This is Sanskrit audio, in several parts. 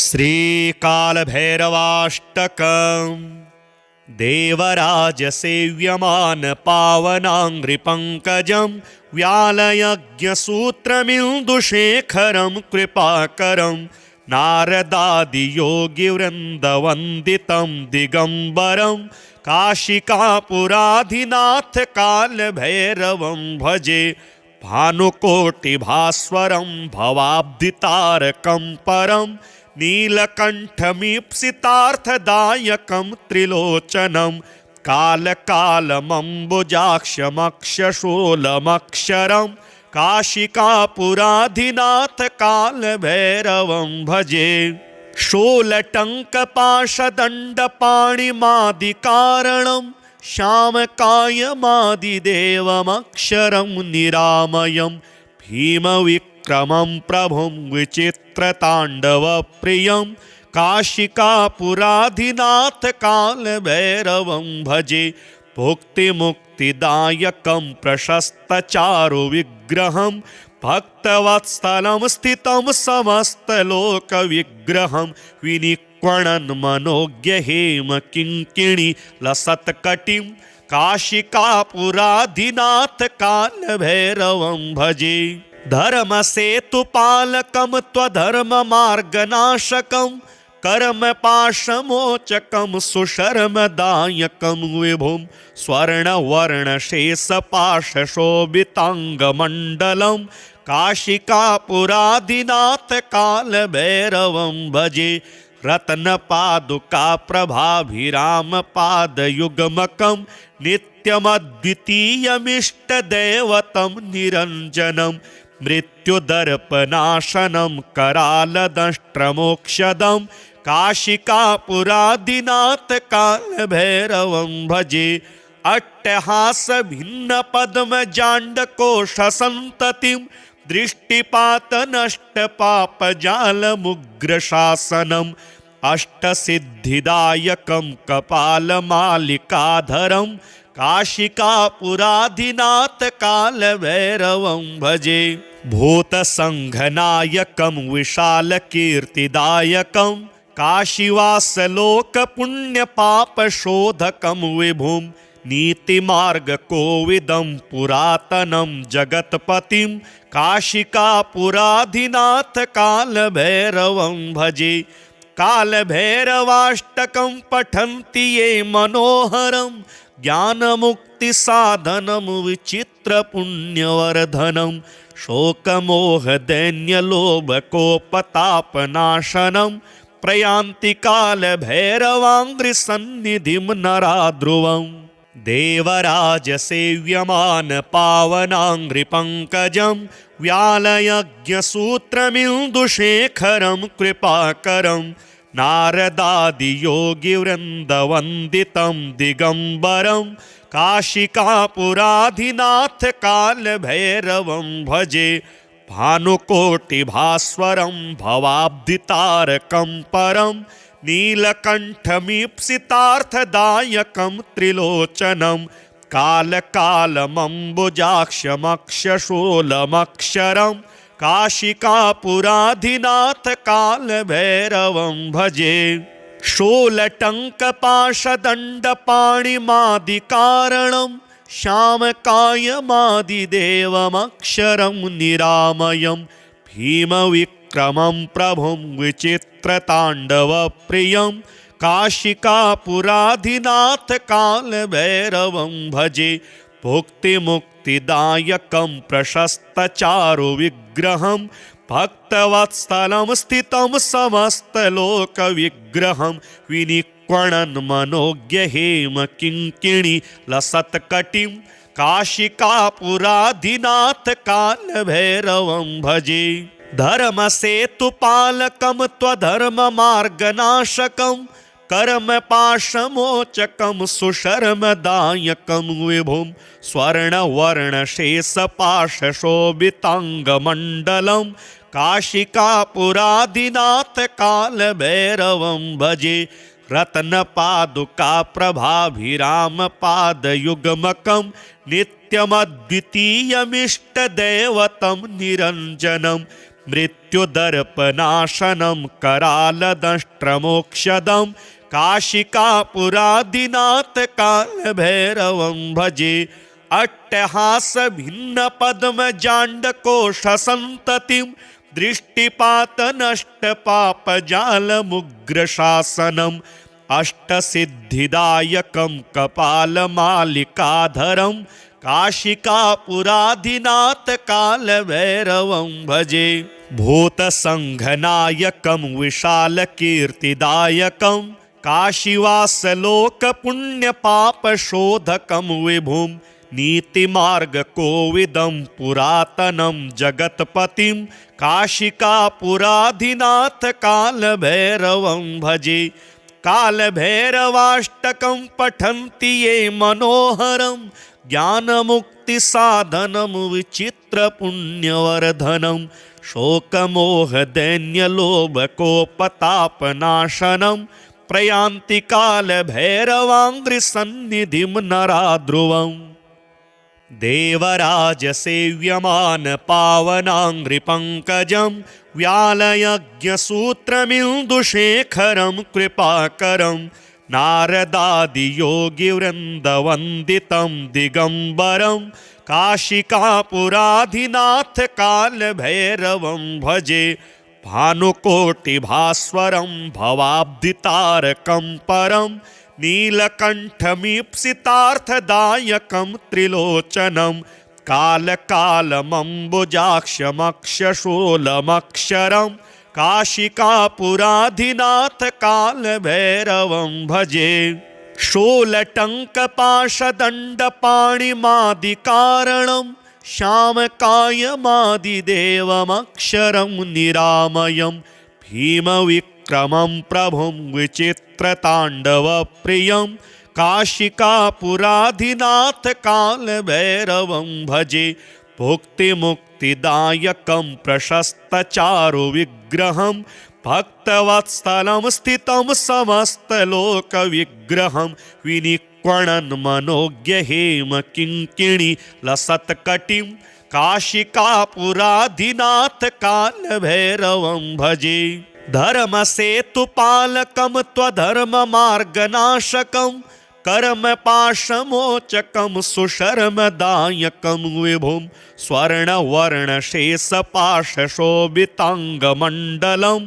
श्रीकालभैरवाष्टकम् देवराजसेव्यमान पावनाङ्घ्रिपङ्कजं व्यालयज्ञसूत्रमिन्दुशेखरं कृपाकरं नारदादियोगिवृन्दवन्दितं दिगम्बरं काशिकापुराधिनाथ कालभैरवं भजे भानुकोटिभास्वरं भवाब्धितारकं परं नीलकण्ठमीप्सितार्थदायकं त्रिलोचनं कालकालमम्बुजाक्षमक्षशूलमक्षरं काशिकापुराधिनाथ कालभैरवं भजे शूलटङ्कपाशदण्डपाणिमादिकारणं श्यामकायमादिदेवमक्षरं निरामयं भीमविक्रमं प्रभुं विचित्रताण्डवप्रियं काशिकापुराधिनाथ कालभैरवं भजे भुक्तिमुक्तिदायकं प्रशस्तचारुविग्रहं भक्तवत्सलं स्थितं समस्तलोकविग्रहं विनिक्वणन् मनोज्ञहेम किङ्किणी लसत्कटिं काशिकापुराधिनाथ कालभैरवं भजे धर्मसेतुपालकं त्वधर्ममार्गनाशकं कर्मपाशमोचकं सुशर्मदायकं विभुं स्वर्णवर्णशेषपाशशोभिताङ्गमण्डलं काशिकापुराधिनाथ कालभैरवं भजे रत्नपादुकाप्रभाभिरामपादयुग्मकं नित्यमद्वितीयमिष्टदैवतं निरञ्जनं मृत्युदर्पनाशनं करालदंष्ट्रमोक्षदं काशिकापुराधिनाथ कालभैरवं भजे अट्टहासभिन्नपद्मजाण्डकोशसन्ततिं दृष्टिपातनष्टपापजालमुग्रशासनम् अष्टसिद्धिदायकं कपालमालिकाधरं काशिकापुराधिनाथ कालभैरवं भजे भूतसङ्घनायकं विशालकीर्तिदायकं काशीवासलोकपुण्यपापशोधकं विभुं नीतिमार्गकोविदं पुरातनं जगत्पतिं काशिकापुराधिनाथ कालभैरवं भजे कालभैरवाष्टकं पठन्ति ये मनोहरं ज्ञानमुक्तिसाधनं विचित्रपुण्यवर्धनं शोकमोहदैन्यलोभकोपतापनाशनं प्रयान्ति कालभैरवाङ्घ्रिसन्निधिं नराध्रुवम् देवराजसेव्यमान पावनाङ्घ्रिपङ्कजं व्यालयज्ञसूत्रमिन्दुशेखरं कृपाकरं नारदादियोगिवृन्दवन्दितं दिगम्बरं काशिकापुराधिनाथ कालभैरवं भजे भानुकोटिभास्वरं भवाब्धितारकं परं नीलकण्ठमीप्सितार्थदायकं त्रिलोचनं कालकालमम्बुजाक्षमक्षशूलमक्षरं काशिकापुराधिनाथ कालभैरवं भजे शूलटङ्कपाशदण्डपाणिमादिकारणं श्यामकायमादिदेवमक्षरं निरामयं भीमविक्रमं प्रभुं विचित्रताण्डवप्रियं काशिकापुराधिनाथ कालभैरवं भजे भुक्तिमुक्तिदायकं प्रशस्तचारुविग्रहं भक्तवत्सलं स्थितं समस्तलोकविग्रहं विनिक्वणन् मनोज्ञहेम किङ्किणी लसत्कटिं काशिकापुराधिनाथ कालभैरवं भजे धर्मसेतुपालकं त्वधर्ममार्गनाशकं कर्मपाशमोचकं सुशर्मदायकं विभुं स्वर्णवर्णशेषपाशशोभिताङ्गमण्डलं काशिकापुराधिनाथ कालभैरवं भजे रत्नपादुकाप्रभाभिरामपादयुग्मकं नित्यमद्वितीयमिष्टदैवतं निरञ्जनं मृत्युदर्पनाशनं करालदंष्ट्रमोक्षदं काशिकापुरादिनाथ कालभैरवं भजे। अट्टहासभिन्नपद्मजाण्डकोशसन्ततिं दृष्टिपातनष्टपापजालमुग्रशासनम् अष्टसिद्धिदायकं कपालमालिकाधरं काशिकापुराधिनाथ कालभैरवं भजे। भूतसङ्घनायकं विशालकीर्तिदायकं काशीवासलोकपुण्यपापशोधकं विभुं नीतिमार्गकोविदं पुरातनं जगत्पतिं काशिकापुराधिनाथ कालभैरवं भजे। कालभैरवाष्टकं पठन्ति ये मनोहरं ज्ञानमुक्तिसाधनं विचित्रपुण्यवर्धनं शोकमोहदैन्यलोभकोपतापनाशनं प्रयान्ति कालभैरवाङ्घ्रिसन्निधिं नरा ध्रुवम्। देवराजसेव्यमानपावनाङ्घ्रिपङ्कजं व्यालयज्ञसूत्रमिन्दुशेखरं कृपाकरं नारदादियोगिवृन्दवन्दितं दिगम्बरं काशिकापुराधिनाथ कालभैरवं भजे। भानुकोटिभास्वरं भवाब्धितारकं परं नीलकण्ठमीप्सितार्थदायकं त्रिलोचनं कालकालमम्बुजाक्षमक्षशूलमक्षरं काशिकापुराधिनाथ कालभैरवं भजे। शूलटङ्कपाशदण्डपाणिमादिकारणं श्यामकायमादिदेवमक्षरं निरामयं भीमविक्रमं प्रभुं विचित्रताण्डवप्रियं काशिकापुराधिनाथ कालभैरवं भजे। भुक्तिमुक्तिदायकं प्रशस्तचारुविग्रहं भक्तवत्सलं स्थितं समस्तलोकविग्रहं विनिक्वणन् मनोज्ञहेम किङ्किणी लसत्कटिं काशिकापुराधिनाथ कालभैरवं भजे। धर्मसेतुपालकं त्वधर्ममार्गनाशकं कर्मपाशमोचकं सुशर्मदायकं विभुं स्वर्णवर्णशेषपाशशोभिताङ्गमण्डलं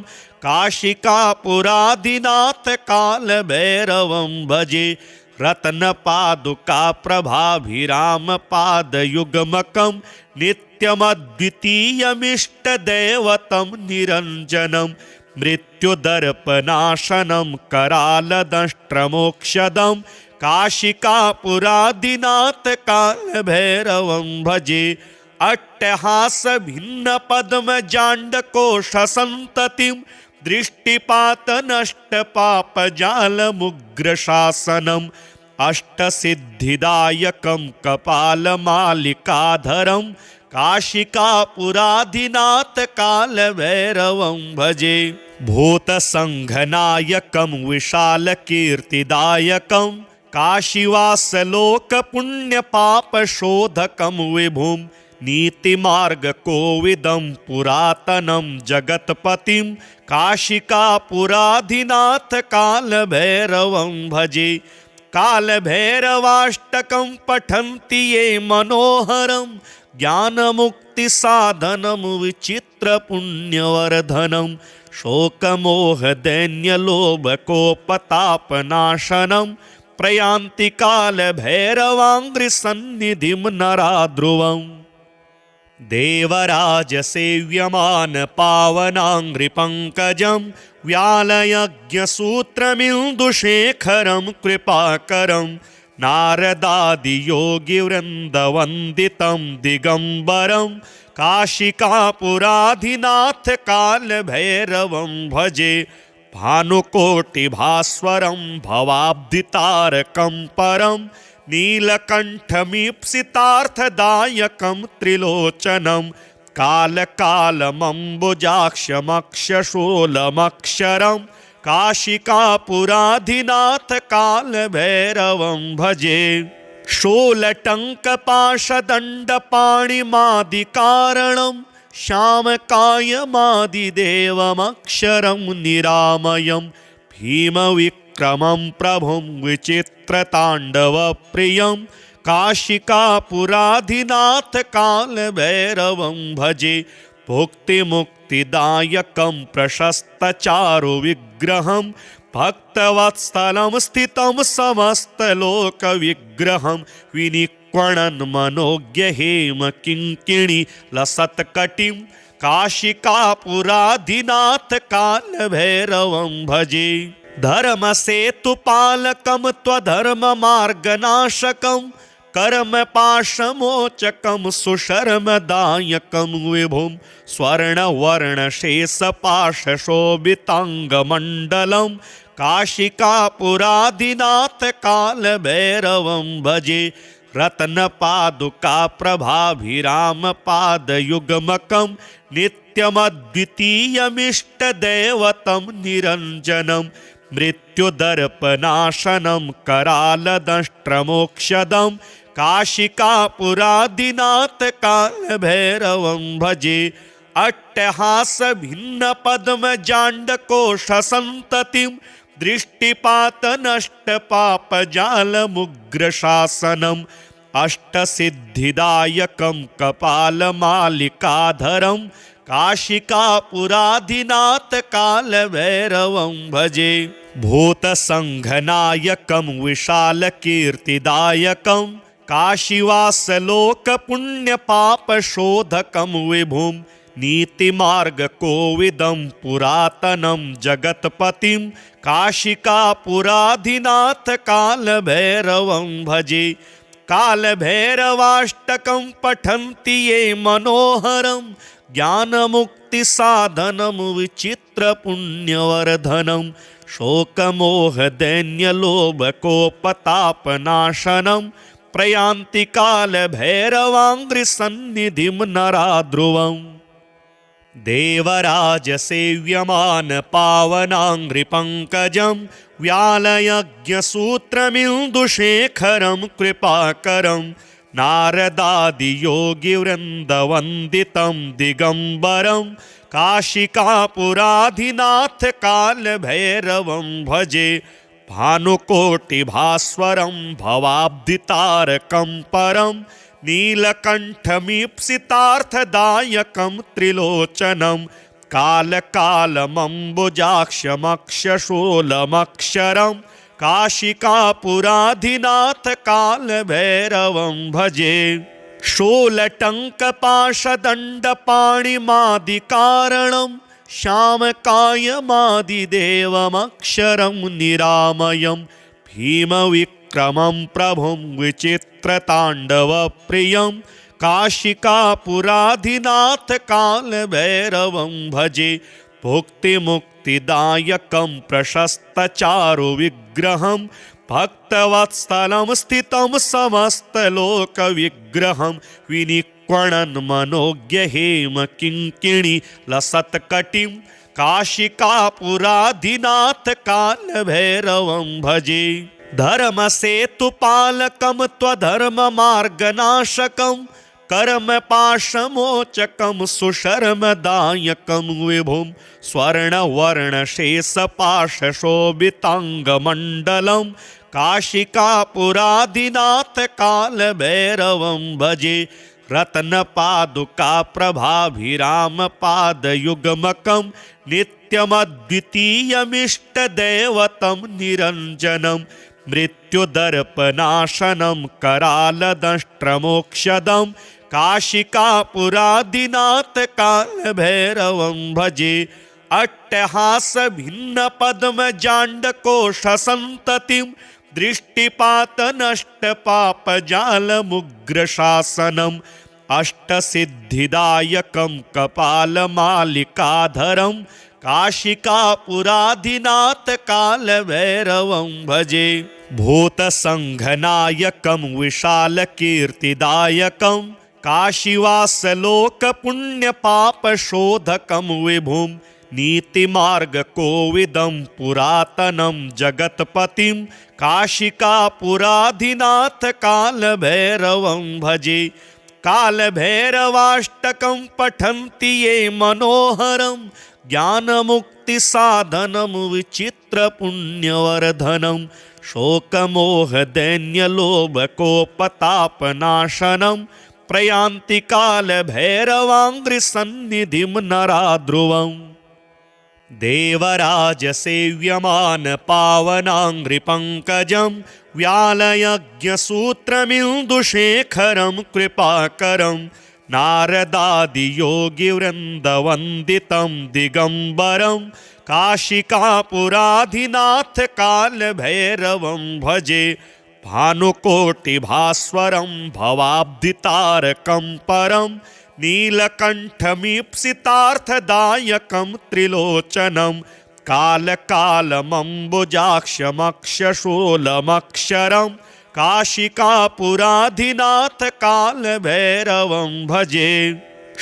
काशिकापुराधिनाथ कालभैरवं भजे। रत्नपादुकाप्रभाभिरामपादयुग्मकं नित्यमद्वितीयमिष्टदैवतं निरञ्जनं मृत्युदर्पनाशनं करालदंष्ट्रमोक्षदं काशिकापुराधिनाथ कालभैरवं भजे। अट्टहासभिन्नपद्मजाण्डकोशसन्ततिं दृष्टिपातनष्टपापजालमुग्रशासनम् अष्टसिद्धिदायकं कपालमालिकाधरं काशिकापुराधिनाथ कालभैरवं भजे। भूतसङ्घनायकं विशालकीर्तिदायकं काशीवासलोकपुण्यपापशोधकं विभुं नीतिमार्गकोविदं पुरातनं जगत्पतिं काशिकापुराधिनाथ कालभैरवं भजे। कालभैरवाष्टकं पठन्ति ये मनोहरं ज्ञानमुक्तिसाधनं विचित्रपुण्यवर्धनं शोकमोहदैन्यलोभकोपतापनाशनं प्रयान्ति कालभैरवाङ्घ्रिसन्निधिं नरा ध्रुवम्। देवराजसेव्यमानपावनाङ्घ्रिपङ्कजं व्यालयज्ञसूत्रमिन्दुशेखरं कृपाकरं नारदादियोगिवृन्दवन्दितं दिगम्बरं काशिकापुराधिनाथ कालभैरवं भजे। भानुकोटिभास्वरं भवाब्धितारकं परं नीलकण्ठमीप्सितार्थदायकं त्रिलोचनं कालकालमम्बुजाक्षमक्षशूलमक्षरं काशिकापुराधिनाथ कालभैरवं भजे। शूलटङ्कपाशदण्डपाणिमादिकारणं श्यामकायमादिदेवमक्षरं निरामयं भीमविक्रमं प्रभुं विचित्रताण्डवप्रियं काशिकापुराधिनाथ कालभैरवं भजे भुक्तिमुक्तिदायकं प्रशस्तचारुविग्रहं भक्तवत्सलं स्थितं समस्तलोकविग्रहं विनिक्वणन् मनोज्ञहेम किङ्किणी लसत्कटिं काशिकापुराधिनाथ कालभैरवं भजे धर्मसेतुपालकं त्वधर्ममार्गनाशकं कर्मपाशमोचकं सुशर्मदायकं विभुं स्वर्णवर्णशेषपाशशोभिताङ्गमण्डलं काशिकापुराधिनाथ कालभैरवं भजे रत्नपादुकाप्रभाभिरामपादयुग्मकं नित्यमद्वितीयमिष्टदैवतं निरञ्जनं मृत्युदर्पनाशनं करालदंष्ट्रमोक्षदं काशिकापुराधिनाथ कालभैरवं भजे अट्टहासभिन्नपद्मजाण्डकोशसन्ततिं दृष्टिपातनष्टपापजालमुग्रशासनम् अष्टसिद्धिदायकं कपालमालिकाधरं काशिकापुराधिनाथ कालभैरवं भजे भूतसङ्घनायकं विशालकीर्तिदायकं काशीवासलोकपुण्यपापशोधकं विभुं नीतिमार्गकोविदं पुरातनं जगत्पतिं काशिकापुराधिनाथ कालभैरवं भजे कालभैरवाष्टकं पठन्ति ये मनोहरं ज्ञानमुक्तिसाधनं विचित्रपुण्यवर्धनं शोकमोहदैन्यलोभकोपतापनाशनं प्रयान्ति कालभैरवाङ्घ्रिसन्निधिं नराध्रुवम् देवराजसेव्यमानपावनाङ्घ्रिपङ्कजं व्यालयज्ञसूत्रमिन्दुशेखरं कृपाकरं नारदादियोगिवृन्दवन्दितं दिगम्बरं काशिकापुराधिनाथ कालभैरवं भजे भानुकोटिभास्वरं भवाब्धितारकं परं नीलकण्ठमीप्सितार्थदायकं त्रिलोचनं कालकालमम्बुजाक्षमक्षशूलमक्षरं काशिकापुराधिनाथ कालभैरवं भजे शूलटङ्कपाशदण्डपाणिमादिकारणं श्यामकायमादिदेवमक्षरं निरामयं भीमविक्रमं प्रभुं विचित्रताण्डवप्रियं काशिकापुराधिनाथ कालभैरवं भजे भुक्तिमुक्तिदायकं प्रशस्तचारुविग्रहं भक्तवत्सलं स्थितं समस्तलोकविग्रहं विनिक्वणन् मनोज्ञहेम किङ्किणी लसत्कटिं काशिकापुराधिनाथ कालभैरवं भजे धर्मसेतुपालकं त्वधर्ममार्गनाशकं कर्मपाशमोचकं सुशर्मदायकं विभुं स्वर्णवर्णशेषपाशशोभिताङ्गमण्डलं काशिकापुराधिनाथ कालभैरवं भजे रत्नपादुकाप्रभाभिरामपादयुग्मकं नित्यमद्वितीयमिष्टदैवतं निरञ्जनं मृत्युदर्पनाशनं करालदंष्ट्रमोक्षदं काशिकापुराधिनाथ कालभैरवं भजे अट्टहासभिन्नपद्मजाण्डकोशसन्ततिं दृष्टिपातनष्टपापजालमुग्रशासनम् अष्टसिद्धिदायकं कपालमालिकाधरं काशिकापुराधिनाथ कालभैरवं भजे भूतसङ्घनायकं विशालकीर्तिदायकं काशीवासलोकपुण्यपापशोधकं विभुं नीतिमार्गकोविदं पुरातनं जगत्पतिं काशिकापुराधिनाथ कालभैरवं भजे कालभैरवाष्टकं पठन्ति ये मनोहरं ज्ञानमुक्तिसाधनं विचित्रपुण्यवर्धनं शोकमोहदैन्यलोभकोपतापनाशनं प्रयान्ति कालभैरवाङ्घ्रिसन्निधिं नरा ध्रुवम् देवराजसेव्यमान पावनाङ्घ्रिपङ्कजं व्यालयज्ञसूत्रमिन्दुशेखरं कृपाकरं नारदादियोगिवृन्दवन्दितं दिगम्बरं काशिकापुराधिनाथ कालभैरवं भजे भानुकोटिभास्वरं भवाब्धितारकं परं नीलकण्ठमीप्सितार्थदायकं त्रिलोचनं कालकालमम्बुजाक्षमक्षशूलमक्षरं काशिकापुराधिनाथ कालभैरवं भजे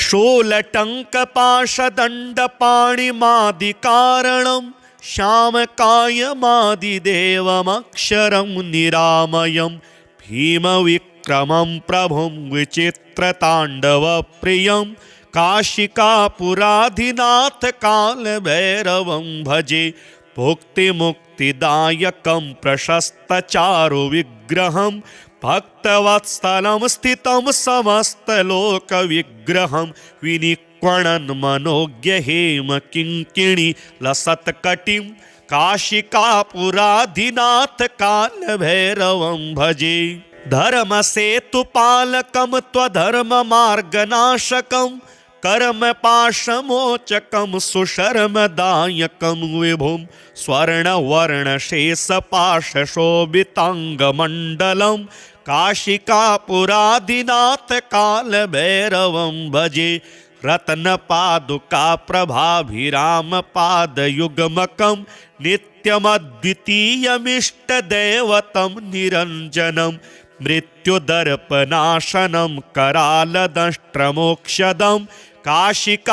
शूलटङ्कपाशदण्डपाणिमादिकारणं श्यामकायमादिदेवमक्षरं निरामयं भीमविक्रमं प्रभुं विचित्रताण्डवप्रियं काशिकापुराधिनाथ कालभैरवं भजे भुक्तिमुक्तिदायकं प्रशस्तचारुविग्रहं भक्तवत्सलं स्थितं समस्तलोकविग्रहं विनिक्वणन् मनोज्ञहेम किङ्किणी लसत्कटिं काशिकापुराधिनाथ कालभैरवं भजे धर्मसेतुपालकं त्वधर्ममार्गनाशकं कर्मपाशमोचकं सुशर्मदायकं विभुं स्वर्णवर्णशेषपाशशोभिताङ्गमण्डलं काशिकापुराधिनाथ कालभैरवं भजे रत्नपादुकाप्रभाभिरामपादयुग्मकं नित्यमद्वितीयमिष्टदैवतं निरञ्जनं मृत्युदर्पनाशनं करालदंष्ट्रमोक्षदं काशिकापुराधिनाथ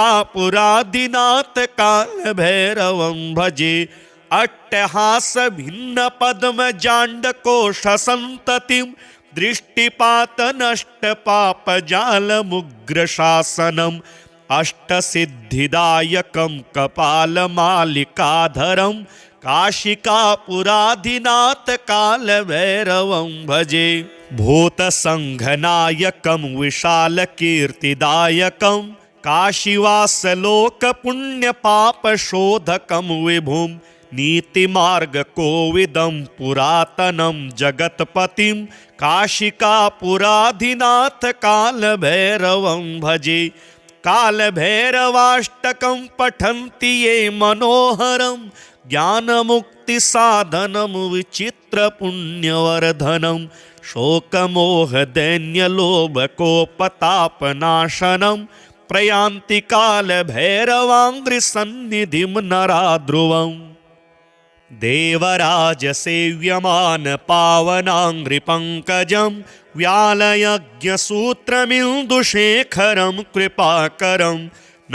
कालभैरवं भजे अट्टहासभिन्नपद्मजाण्डकोशसन्ततिं दृष्टिपातनष्टपापजालमुग्रशासनम् अष्टसिद्धिदायकं कपालमालिकाधरं काशिकापुराधिनाथ कालभैरवं भजे भूतसङ्घनायकं विशालकीर्तिदायकं काशीवासलोकपुण्यपापशोधकं विभुं नीतिमार्गकोविदं पुरातनं जगत्पतिं काशिकापुराधिनाथ कालभैरवं भजे कालभैरवाष्टकं पठन्ति ये मनोहरं ज्ञानमुक्तिसाधनं विचित्रपुण्यवर्धनं शोकमोहदैन्यलोभकोपतापनाशनं प्रयान्ति कालभैरवाङ्घ्रिसन्निधिं नरा ध्रुवम् देवराजसेव्यमान पावनाङ्घ्रिपङ्कजं व्यालयज्ञसूत्रमिन्दुशेखरं कृपाकरं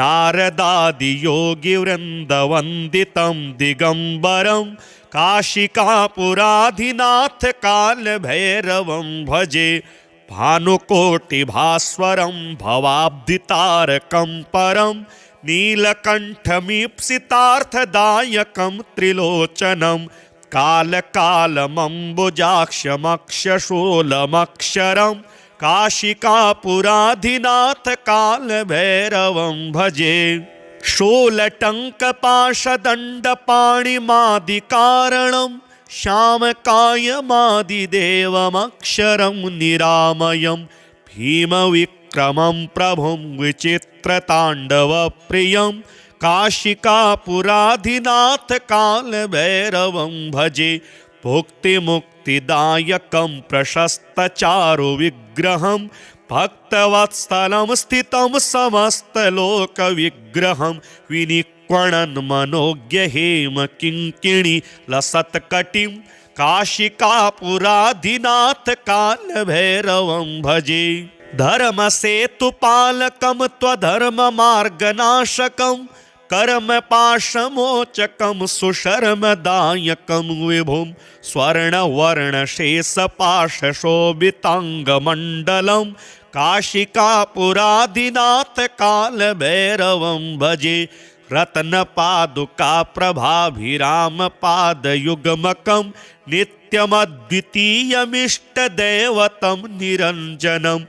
नारदादियोगिवृन्दवन्दितं दिगम्बरं काशिकापुराधिनाथ कालभैरवं भजे भानुकोटिभास्वरं भवाब्धितारकं परं नीलकण्ठमीप्सितार्थदायकं त्रिलोचनं कालकालमम्बुजाक्षमक्षशूलमक्षरं काशिकापुराधिनाथ कालभैरवं भजे शूलटङ्कपाशदण्डपाणिमादिकारणं श्यामकायमादिदेवमक्षरं निरामयं भीमविक्रमं प्रभुं विचित्रताण्डवप्रियं काशिकापुराधिनाथ कालभैरवं भजे भुक्तिमुक्तिदायकं प्रशस्तचारुविग्रहं भक्तवत्सलं स्थितं समस्तलोकविग्रहं विनिक्वणन् मनोज्ञहेम किङ्किणी लसत्कटिं काशिकापुराधिनाथ कालभैरवं भजे धर्मसेतुपालकं त्वधर्ममार्गनाशकं कर्मपाशमोचकं सुशर्मदायकं विभुं स्वर्णवर्णशेषपाशशोभिताङ्गमण्डलं काशिकापुरादिनाथ कालभैरवं भजे रत्नपादुकाप्रभाभिरामपादयुग्मकं नित्यमद्वितीयमिष्टदैवतं निरञ्जनं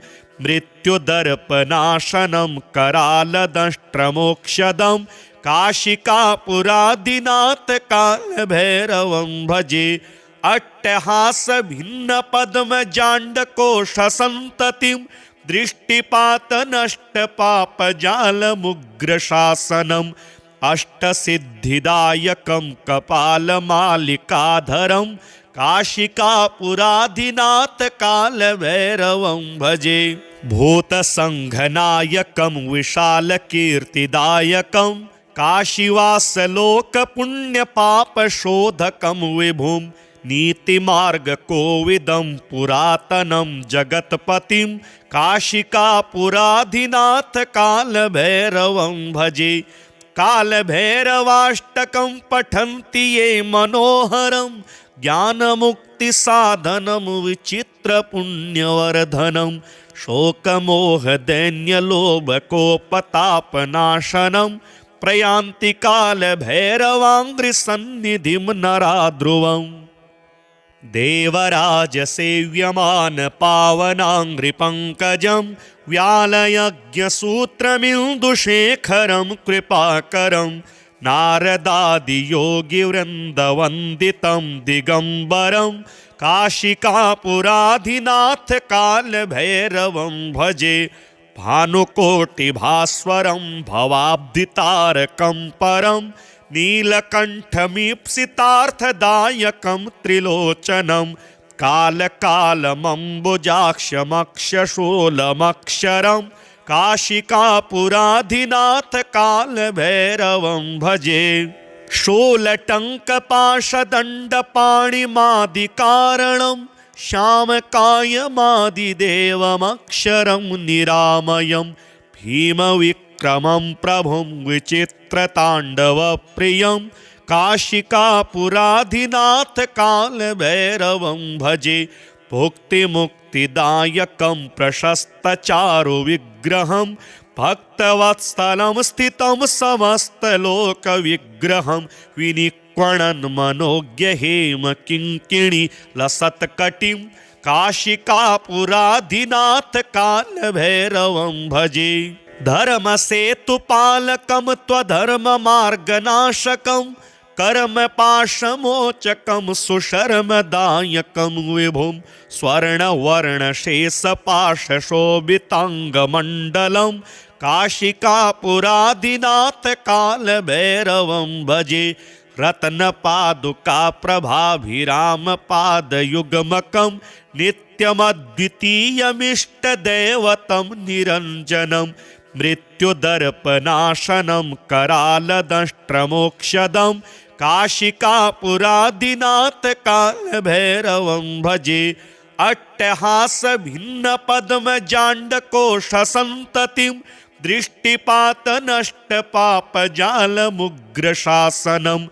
मृत्युदर्पनाशनं करालदंष्ट्रमोक्षदं काशिकापुरादिनाथ कालभैरवं भजे अट्टहासभिन्नपद्मजाण्डकोशसन्ततिं दृष्टिपातनष्टपापजालमुग्रशासनम् अष्टसिद्धिदायकं कपालमालिकाधरं काशिकापुरादिनाथ कालभैरवं भजे भूतसङ्घनायकं विशालकीर्तिदायकं काशीवासलोकपुण्यपापशोधकं विभुं नीतिमार्गकोविदं पुरातनं जगत्पतिं काशिकापुरादिनाथ कालभैरवं भजे कालभैरवाष्टकं पठन्ति ये मनोहरं ज्ञानमुक्तिसाधनं विचित्रपुण्यवर्धनं शोकमोहदैन्यलोभकोपतापनाशनं प्रयान्ति कालभैरवाङ्घ्रिसन्निधिं नरा ध्रुवम् देवराजसेव्यमान पावनाङ्घ्रिपङ्कजं व्यालयज्ञसूत्रमिन्दुशेखरं कृपाकरं नारदादियोगिवृन्दवन्दितं दिगम्बरं काशिकापुरादिनाथ कालभैरवं भजे भानुकोटिभास्वरं भवाब्धितारकं परं नीलकण्ठमीप्सितार्थदायकं त्रिलोचनं कालकालमम्बुजाक्षमक्षशूलमक्षरं काशिकापुरादिनाथ कालभैरवं भजे शूलटङ्कपाशदण्डपाणिमादिकारणं श्यामकायमादिदेवमक्षरं निरामयं भीमविक्रमं प्रभुं विचित्रताण्डवप्रियं काशिकापुरादिनाथ कालभैरवं भजे भुक्तिमुक्तिदायकं प्रशस्तचारुविग्रहं भक्तवत्सलं स्थितं समस्तलोकविग्रहं विनिक्वणन् मनोज्ञहेम किङ्किणी लसत्कटिं काशिकापुरादिनाथ कालभैरवं भजे धर्मसेतुपालकं त्वधर्ममार्गनाशकं कर्मपाशमोचकं सुशर्मदायकं विभुं स्वर्णवर्णशेषपाशशोभिताङ्गमण्डलं काशिकापुरादिनाथ कालभैरवं भजे रत्नपादुकाप्रभाभिरामपादयुग्मकं नित्यमद्वितीयमिष्टदैवतं निरञ्जनं मृत्युदर्पनाशनं करालदंष्ट्रमोक्षदं काशिकापुरादिनाथ कालभैरवं भजे अट्टहासभिन्नपद्मजाण्डकोशसन्ततिं दृष्टिपातनष्टपापजालमुग्रशासनम्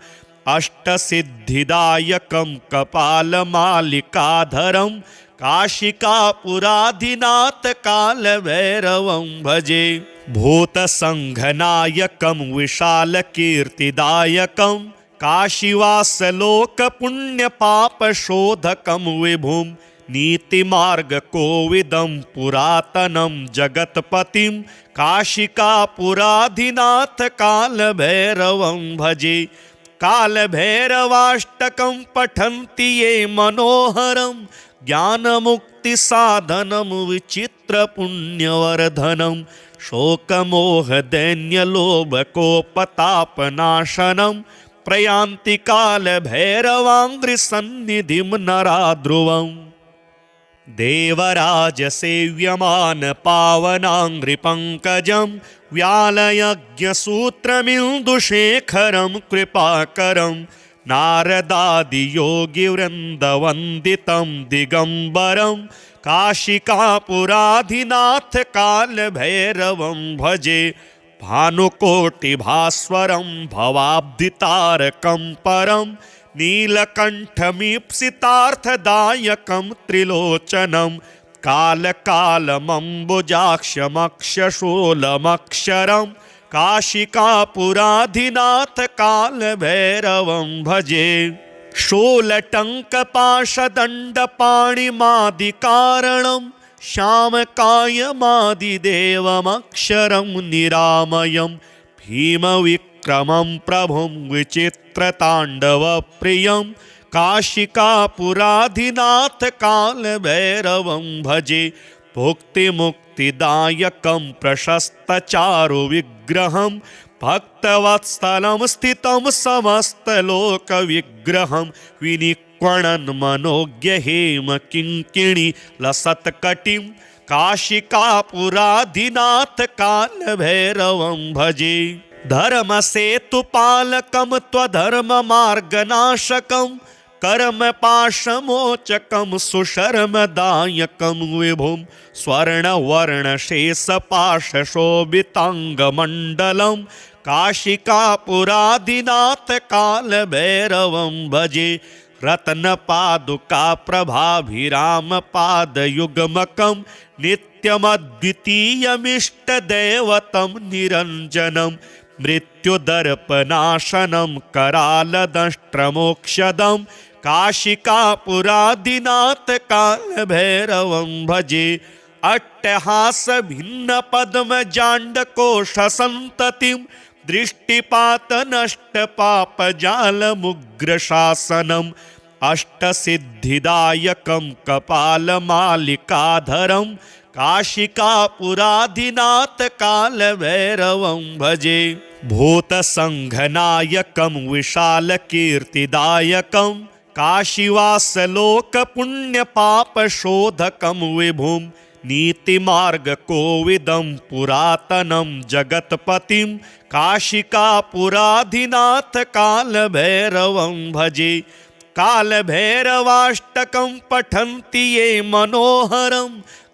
अष्टसिद्धिदायकं कपालमालिकाधरं काशिकापुरादिनाथ कालभैरवं भजे भूतसङ्घनायकं विशालकीर्तिदायकं काशीवासलोकपुण्यपापशोधकं विभुं नीतिमार्गकोविदं पुरातनं जगत्पतिं काशिकापुरादिनाथ कालभैरवं भजे कालभैरवाष्टकं पठन्ति ये मनोहरं ज्ञानमुक्तिसाधनं विचित्रपुण्यवर्धनं शोकमोहदैन्यलोभकोपतापनाशनं प्रयान्ति कालभैरवाङ्घ्रिसन्निधिं नरा ध्रुवम् देवराजसेव्यमान पावनाङ्घ्रिपङ्कजं व्यालयज्ञसूत्रमिन्दुशेखरं कृपाकरं नारदादियोगिवृन्दवन्दितं दिगम्बरं काशिकापुरादिनाथ कालभैरवं भजे भानुकोटिभास्वरं भवाब्धितारकं परं नीलकण्ठमीप्सितार्थदायकं त्रिलोचनं कालकालमम्बुजाक्षमक्षशूलमक्षरं काशिकापुराधिनाथ कालभैरवं भजे। शूलटङ्कपाशदण्डपाणिमादिकारणं श्यामकायमादिदेवमक्षरं निरामयं भीमविक्रमं प्रभुं विचित्रताण्डवप्रियं काशिकापुराधिनाथ कालभैरवं भजे। भुक्तिमुक्तिदायकं प्रशस्तचारुविग्रहं भक्तवत्सलं स्थितं समस्तलोकविग्रहं विनिक्वणन् मनोज्ञहेमकिङ्किणी लसत्कटिं काशिकापुराधिनाथ कालभैरवं भजे। धर्मसेतुपालकं त्वधर्ममार्गनाशकं कर्मपाशमोचकं सुशर्मदायकं विभुं स्वर्णवर्णशेषपाशशोभिताङ्गमण्डलं काशिकापुराधिनाथ कालभैरवं भजे। रत्नपादुकाप्रभाभिरामपादयुग्मकं नित्यमद्वितीयमिष्टदैवतं निरञ्जनं मृत्युदर्पनाशनं करालदंष्ट्रमोक्षदं काशिकापुराधिनाथ कालभैरवं भजे। अट्टहासभिन्नपद्मजाण्डकोशसन्ततिं दृष्टिपातनष्टपापजालमुग्रशासनम् अष्टसिद्धिदायकं कपालमालिकाधरं काशिकापुराधिनाथ कालभैरवं भजे। भूतसङ्घनायकं विशालकीर्तिदायकं काशीवासलोकपुण्यपापशोधकं विभुं नीतिमार्गकोविदं पुरातनं जगत्पतिं काशिकापुराधिनाथ कालभैरवं भजे। कालभैरवाष्टकं पठन्ति ये मनोहरं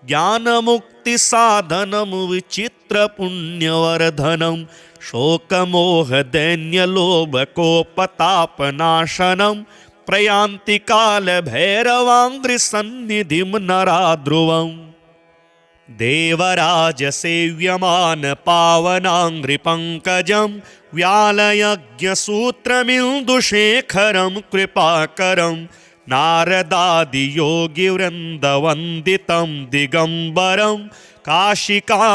ज्ञानमुक्तिसाधनं विचित्रपुण्यवर्धनं शोकमोहदैन्यलोभकोपतापनाशनं प्रयान्ति कालभैरवाङ्घ्रिसन्निधिं नरा ध्रुवम्। देवराजसेव्यमानपावनाङ्घ्रिपङ्कजं व्यालयज्ञसूत्रमिन्दुशेखरं कृपाकरं नारदादियोगिवृन्दवन्दितं दिगम्बरं काशिकापुराधिनाथ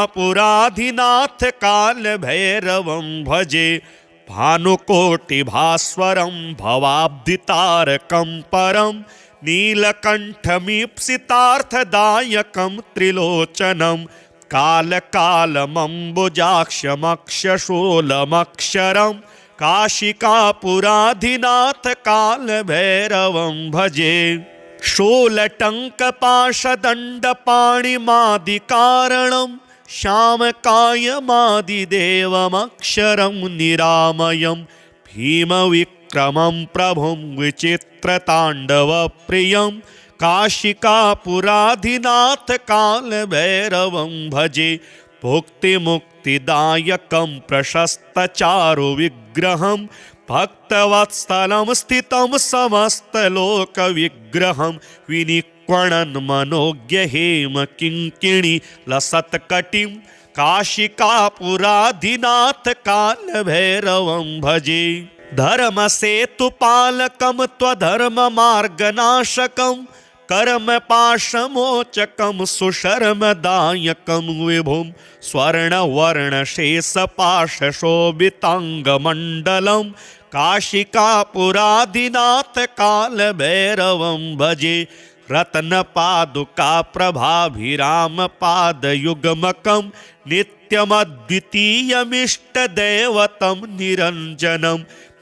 कालभैरवं भजे। भानुकोटिभास्वरं भवाब्धितारकं परं नीलकण्ठमीप्सितार्थदायकं त्रिलोचनं कालकालमम्बुजाक्षमक्षशूलमक्षरं काशिकापुराधिनाथ कालभैरवं भजे। शूलटङ्कपाशदण्डपाणिमादिकारणं श्यामकायमादिदेवमक्षरं निरामयं भीमविक्रमं प्रभुं विचित्रताण्डवप्रियं काशिकापुराधिनाथ कालभैरवं भजे। भुक्तिमुक्तिदायकं प्रशस्तचारुविग्रहं भक्तवत्सलं स्थितं समस्तलोकविग्रहं विनिक्वणन् मनोज्ञहेमकिङ्किणी लसत्कटिं काशिकापुराधिनाथ कालभैरवं भजे। धर्मसेतुपालकं त्वधर्ममार्गनाशकं कर्मपाशमोचकं सुशर्मदायकं विभुं स्वर्णवर्णशेषपाशशोभिताङ्गमण्डलं काशिकापुराधिनाथ कालभैरवं भजे। रत्नपादुकाप्रभाभिरामपादयुग्मकं नित्यमद्वितीयमिष्टदैवतं निरञ्जनं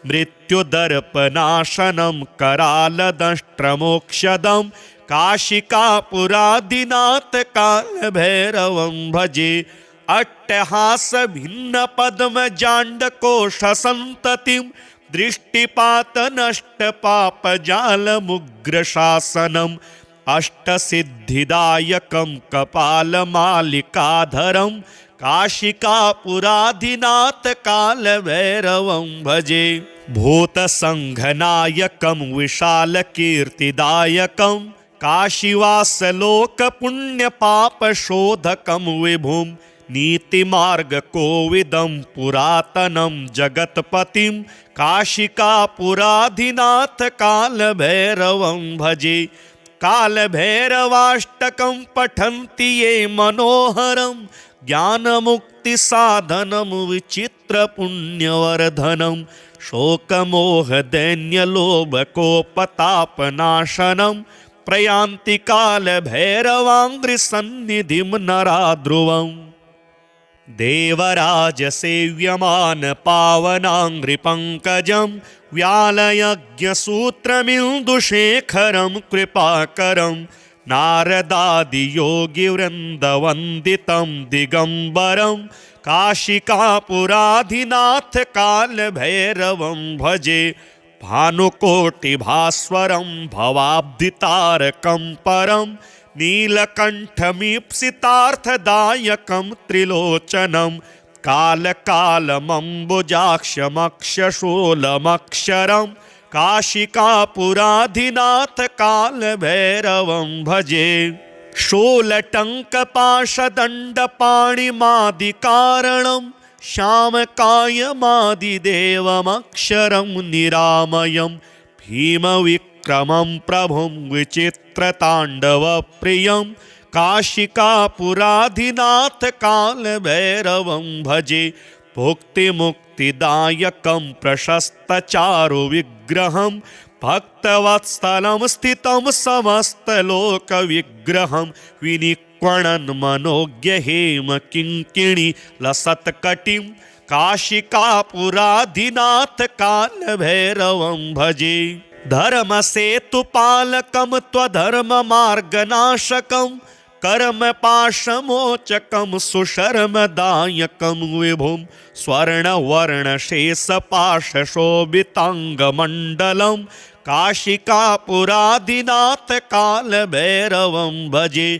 मृत्युदर्पनाशनं करालदंष्ट्रमोक्षदं काशिकापुराधिनाथ कालभैरवं भजे। अट्टहासभिन्नपद्मजाण्डकोशसन्ततिं दृष्टिपातनष्टपापजालमुग्रशासनम् अष्टसिद्धिदायकं कपालमालिकाधरं काशिकापुराधिनाथ कालभैरवं भजे। भूतसङ्घनायकं विशालकीर्तिदायकं काशीवासलोकपुण्यपापशोधकं विभुं नीतिमार्गकोविदं पुरातनं जगत्पतिं काशिकापुराधिनाथ कालभैरवं भजे। कालभैरवाष्टकं पठन्ति ये मनोहरं ज्ञानमुक्तिसाधनं विचित्रपुण्यवर्धनं शोकमोहदैन्यलोभकोपतापनाशनं प्रयान्ति कालभैरवाङ्घ्रिसन्निधिं नराध्रुवम्। देवराजसेव्यमान पावनाङ्घ्रिपङ्कजं व्यालयज्ञसूत्रमिन्दुशेखरं कृपाकरं नारदादियोगिवृन्दवन्दितं दिगम्बरं काशिकापुराधिनाथ कालभैरवं भजे। भानुकोटिभास्वरं भवाब्धितारकं परं नीलकण्ठमीप्सितार्थदायकं त्रिलोचनं कालकालमम्बुजाक्षमक्षशूलमक्षरं काशिकापुराधिनाथ कालभैरवं भजे। शूलटङ्कपाशदण्डपाणिमादिकारणं श्यामकायमादिदेवमक्षरं निरामयं भीमविक्रमं प्रभुं विचित्रताण्डवप्रियं काशिकापुराधिनाथ कालभैरवं भजे। भुक्तिमुक्तिदायकं प्रशस्तचारुविग्रहं भक्तवत्सलं स्थितं समस्तलोकविग्रहं विनिक्वणन् मनोज्ञहेमकिङ्किणी लसत्कटिं काशिकापुराधिनाथ कालभैरवं भजे। धर्मसेतुपालकं त्वधर्ममार्गनाशकं कर्मपाशमोचकं सुशर्मदायकं विभुं स्वर्णवर्णशेषपाशशोभिताङ्गमण्डलं काशिकापुराधिनाथ कालभैरवं भजे।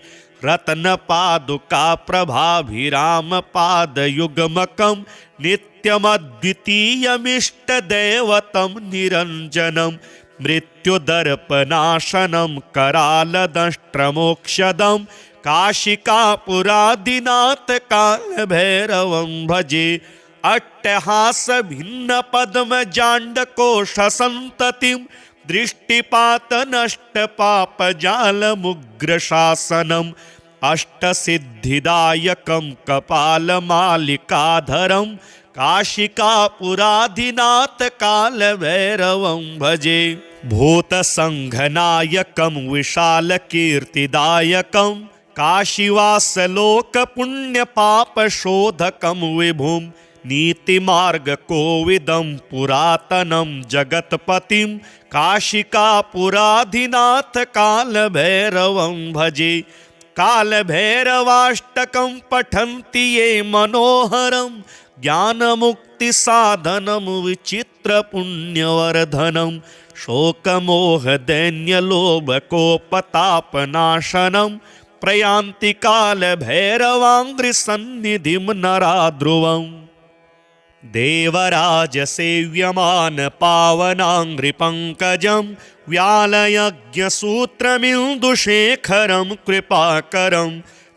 रत्नपादुकाप्रभाभिरामपादयुग्मकं नित्यमद्वितीयमिष्टदैवतं निरञ्जनं मृत्युदर्पनाशनं करालदंष्ट्रमोक्षदं काशिकापुराधिनाथ कालभैरवं भजे। अट्टहासभिन्नपद्मजाण्डकोशसन्ततिं दृष्टिपातनष्टपापजालमुग्रशासनम् अष्टसिद्धिदायकं कपालमालिकाधरं काशिकापुराधिनाथ कालभैरवं भजे। भूतसङ्घनायकं विशालकीर्तिदायकं काशीवासलोकपुण्यपापशोधकं विभुं नीतिमार्गकोविदं पुरातनं जगत्पतिं काशिकापुराधिनाथ कालभैरवं भजे। कालभैरवाष्टकं पठन्ति ये मनोहरं ज्ञानमुक्तिसाधनं विचित्रपुण्यवर्धनं शोकमोहदैन्यलोभकोपतापनाशनं प्रयान्ति कालभैरवाङ्घ्रिसन्निधिं नराध्रुवम्। देवराजसेव्यमान पावनाङ्घ्रिपङ्कजं व्यालयज्ञसूत्रमिन्दुशेखरं कृपाकरं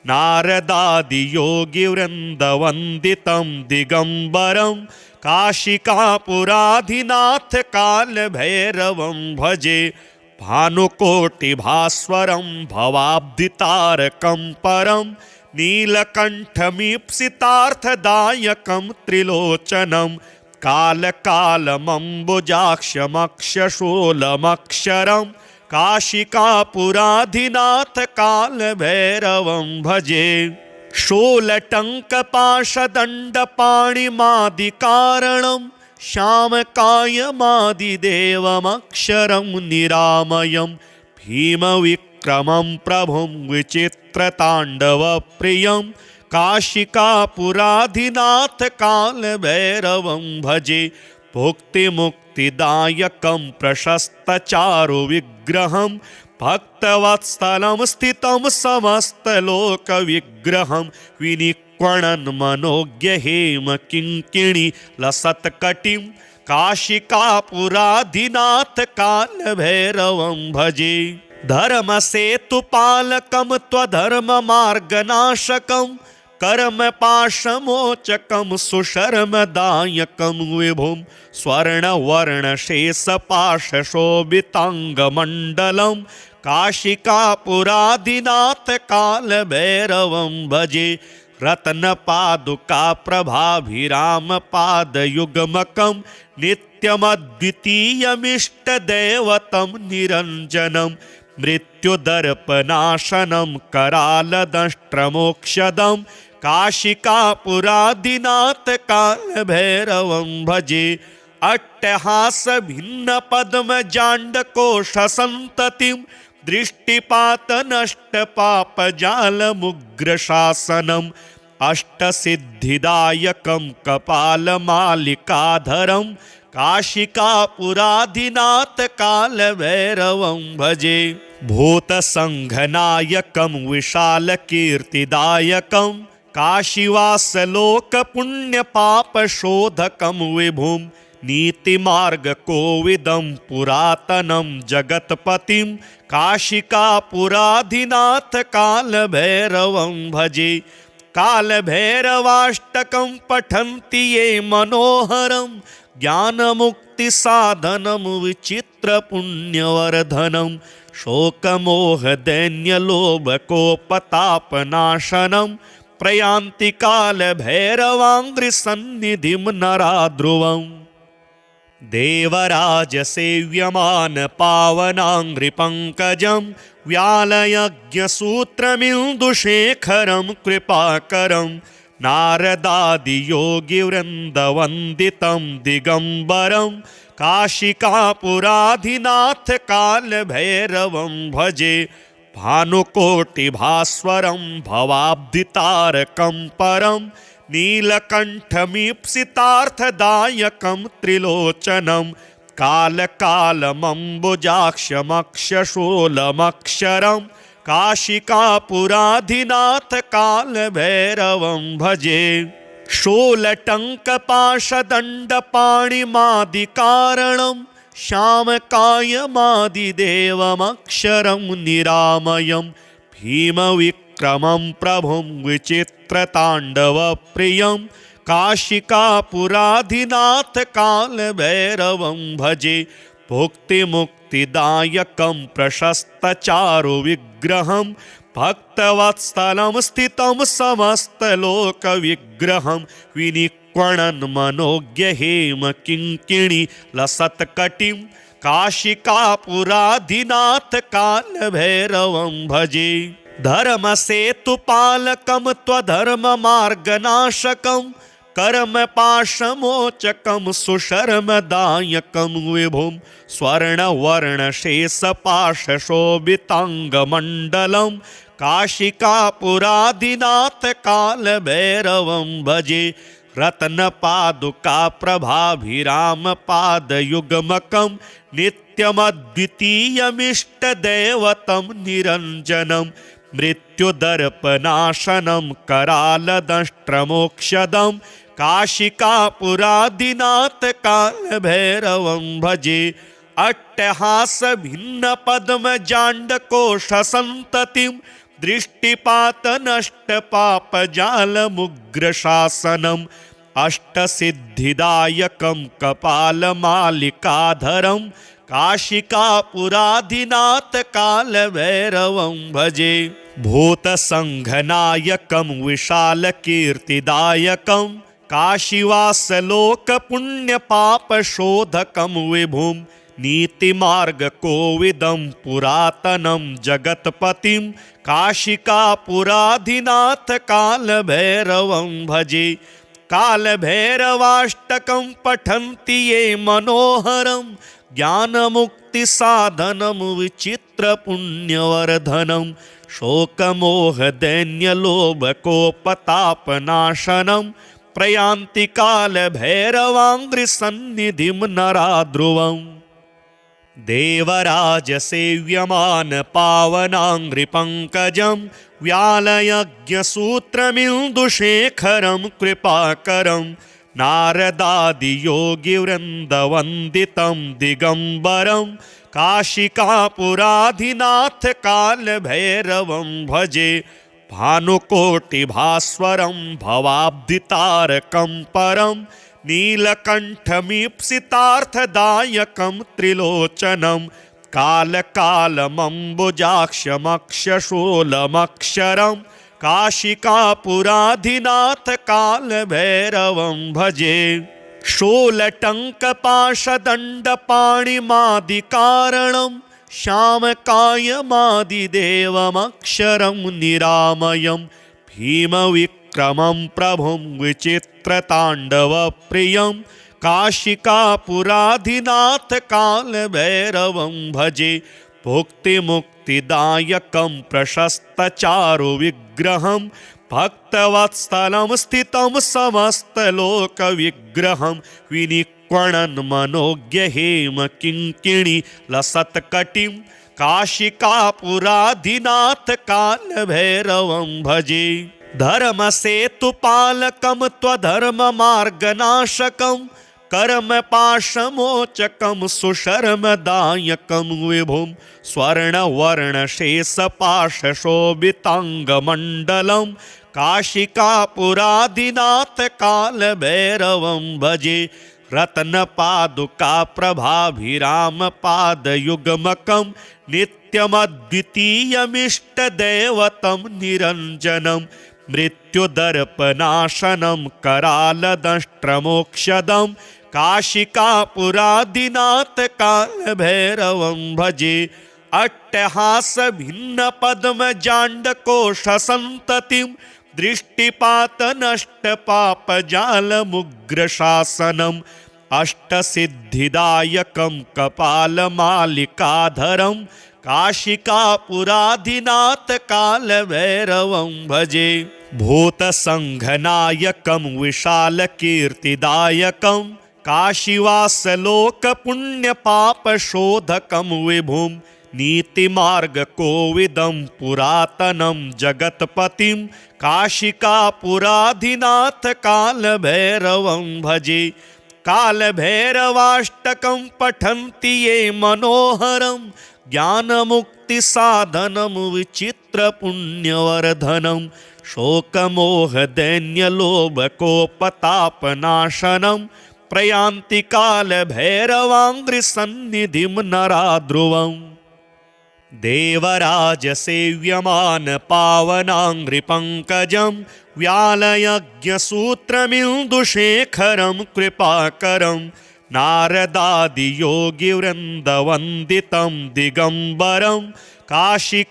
नारदादियोगिवृन्दवन्दितं दिगम्बरं काशिकापुराधिनाथ कालभैरवं भजे। भानुकोटिभास्वरं भवाब्धितारकं परं नीलकण्ठमीप्सितार्थदायकं त्रिलोचनं कालकालमम्बुजाक्षमक्षशूलमक्षरं काशिकापुराधिनाथ कालभैरवं भजे। शूलटङ्कपाशदण्डपाणिमादिकारणं श्यामकायमादिदेवमक्षरं निरामयं भीमविक्रमं प्रभुं विचित्रताण्डवप्रियं काशिकापुराधिनाथ कालभैरवं भजे। भुक्तिमुक्तिदायकं प्रशस्तचारुविग्रहं भक्तवत्सलं स्थितं समस्तलोकविग्रहं विनिक्वणन् मनोज्ञहेमकिङ्किणी लसत्कटिं काशिकापुराधिनाथ कालभैरवं भजे। धर्मसेतुपालकं त्वधर्ममार्गनाशकं कर्मपाशमोचकं सुशर्मदायकं विभुं स्वर्णवर्णशेषपाशशोभिताङ्गमण्डलं काशिकापुरादिनाथकालभैरवं भजे रत्नपादुकाप्रभाभिरामपादयुग्मकं नित्यमद्वितीयमिष्टदैवतं निरञ्जनं मृत्युदर्पनाशनं करालदंष्ट्रमोक्षदं काशिकापुरादिनाथकालभैरवं भजे अट्टहासभिन्नपद्मजाण्डकोशसन्ततिं दृष्टिपातनष्टपापजालमुग्रशासनम् अष्टसिद्धिदायकं कपालमालिकाधरं काशिकापुरादिनाथकालभैरवं भजे भूतसङ्घनायकं विशालकीर्तिदायकं काशीवासलोकपुण्यपापशोधकं विभुं नीतिमार्गकोविदं पुरातनं जगत्पतिं काशिकापुरादिनाथकालभैरवं भजे कालभैरवाष्टकं पठन्ति ये मनोहरं ज्ञानमुक्तिसाधनं विचित्रपुण्यवर्धनं शोकमोहदैन्यलोभकोपतापनाशनं प्रयान्ति कालभैरवाङ्घ्रिसन्निधिं नराध्रुवम् देवराजसेव्यमानपावनाङ्घ्रिपङ्कजं व्यालयज्ञसूत्रमिन्दुशेखरं कृपाकरं नारदादियोगिवृन्दवन्दितं दिगम्बरं काशिकापुराधिनाथकालभैरवं भजे भानुकोटिभास्वरं भवाब्धितारकं परं नीलकण्ठमीप्सितार्थदायकं त्रिलोचनं कालकालमम्बुजाक्षमक्षशूलमक्षरं काशिकापुराधिनाथकालभैरवं भजे शूलटङ्कपाशदण्डपाणिमादिकारणं श्यामकायमादिदेवमक्षरं निरामयं भीमविक्रमं प्रभुं विचित्रताण्डवप्रियं काशिकापुराधिनाथकालभैरवं भजे भुक्तिमुक्तिदायकं प्रशस्तचारुविग्रहं भक्तवत्सलं स्थितं समस्तलोकविग्रहं विनिक्वणन् मनोज्ञहेमकिङ्किणी लसत्कटिं काशिकापुराधिनाथकालभैरवं भजे धर्मसेतुपालकं त्वधर्ममार्गनाशकं कर्मपाशमोचकं सुशर्मदायकं विभुं स्वर्णवर्णशेषपाशशोभिताङ्गमण्डलं काशिकापुरादिनाथकालभैरवं भजे रत्नपादुकाप्रभाभिरामपादयुग्मकं नित्यमद्वितीयमिष्टदैवतं निरञ्जनं मृत्युदर्पनाशनं करालदंष्ट्रमोक्षदं काशिकापुरादिनाथकालभैरवं भजे अट्टहासभिन्नपद्मजाण्डकोशसन्ततिं दृष्टिपातनष्टपापजालमुग्रशासनम् अष्टसिद्धिदायकं कपालमालिकाधरं काशिकापुरादिनाथकालभैरवं भजे भूतसङ्घनायकं विशालकीर्तिदायकं काशीवासलोकपुण्यपापशोधकं विभुं नीतिमार्गकोविदं पुरातनं जगत्पतिं काशिकापुराधिनाथकालभैरवं भजे कालभैरवाष्टकं पठन्ति ये मनोहरं ज्ञानमुक्तिसाधनं विचित्रपुण्यवर्धनं शोकमोहदैन्यलोभकोपतापनाशनं प्रयान्ति कालभैरवाङ्घ्रिसन्निधिं नराध्रुवम् देवराजसेव्यमानपावनाङ्घ्रिपङ्कजं व्यालयज्ञसूत्रमिन्दुशेखरं कृपाकरं नारदादियोगिवृन्दवन्दितं दिगम्बरं काशिकापुराधिनाथ कालभैरवं भजे भानुकोटिभास्वरं भवाब्धितारकं परं नीलकण्ठमीप्सितार्थदायकं त्रिलोचनं कालकालमम्बुजाक्षमक्षशूलमक्षरं काशिकापुराधिनाथ कालभैरवं भजे शूलटङ्कपाशदण्डपाणिमादिकारणं श्यामकायमादिदेवमक्षरं निरामयं भीमविक्रमं प्रभुं विचित्रताण्डवप्रियं काशिकापुराधिनाथ कालभैरवं भजे भुक्तिमुक्तिदायकं प्रशस्तचारुविग्रहं भक्तवत्सलं स्थितं समस्तलोकविग्रहं विनिक्वणन् मनोज्ञहेम किङ्किणी लसत्कटिं काशिकापुराधिनाथ कालभैरवं भजे धर्मसेतुपालकं त्वधर्ममार्गनाशकं कर्मपाशमोचकं सुशर्मदायकं विभुं स्वर्णवर्णशेषपाशशोभिताङ्गमण्डलं काशिकापुराधिनाथ कालभैरवं भजे रत्नपादुकाप्रभाभिरामपादयुग्मकं नित्यमद्वितीयमिष्टदैवतं निरञ्जनं मृत्युदर्पनाशनं करालदंष्ट्रमोक्षदं काशिकापुराधिनाथ कालभैरवं भजे अट्टहासभिन्नपद्मजाण्डकोशसन्ततिं दृष्टिपातनष्टपापजालमुग्रशासनम् अष्टसिद्धिदायकं कपालमालिकाधरं काशिकापुराधिनाथ कालभैरवं भजे भूतसङ्घनायकं विशालकीर्तिदायकं काशीवासलोकपुण्यपापशोधकं विभुं नीतिमार्गकोविदं पुरातनं जगत्पतिं काशिकापुराधिनाथ कालभैरवं भजे कालभैरवाष्टकं पठन्ति ये मनोहरं ज्ञानमुक्तिसाधनं विचित्रपुण्यवर्धनं शोकमोहदैन्यलोभकोपतापनाशनं प्रयान्ति कालभैरवाङ्घ्रिसन्निधिं नराध्रुवम् देवराजसेव्यमान पावनाङ्घ्रिपङ्कजं व्यालयज्ञसूत्रमिन्दुशेखरं कृपाकरं नारदादियोगिवृन्दवन्दितं दिगम्बरं काशिकापुराधिनाथ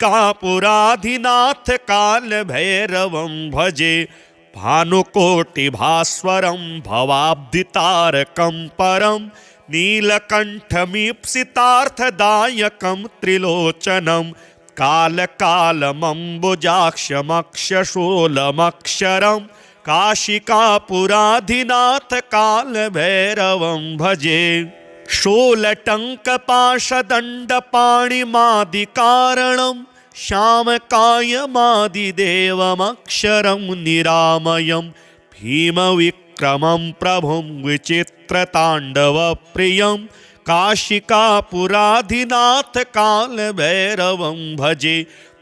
कालभैरवं भजे भानुकोटिभास्वरं भवाब्धितारकं परं नीलकण्ठमीप्सितार्थदायकं त्रिलोचनं कालकालमम्बुजाक्षमक्षशूलमक्षरं काशिकापुराधिनाथ कालभैरवं भजे शूलटङ्कपाशदण्डपाणिमादिकारणं श्यामकायमादिदेवमक्षरं निरामयं भीमविक्रमं प्रभुं विचित्रताण्डवप्रियं काशिकापुराधिनाथ कालभैरवं भजे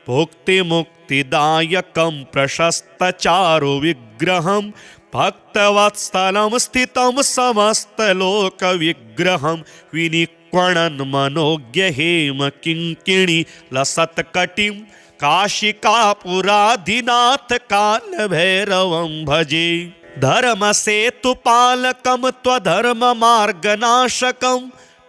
भुक्तिमुक्तिदायकं प्रशस्तचारुविग्रहं भक्तवत्सलं स्थितं समस्तलोकविग्रहं विनिक्वणन् मनोज्ञहेम किङ्किणी लसत्कटिं काशिकापुराधिनाथ कालभैरवं भजे धर्मसेतुपालकं त्वधर्ममार्गनाशकं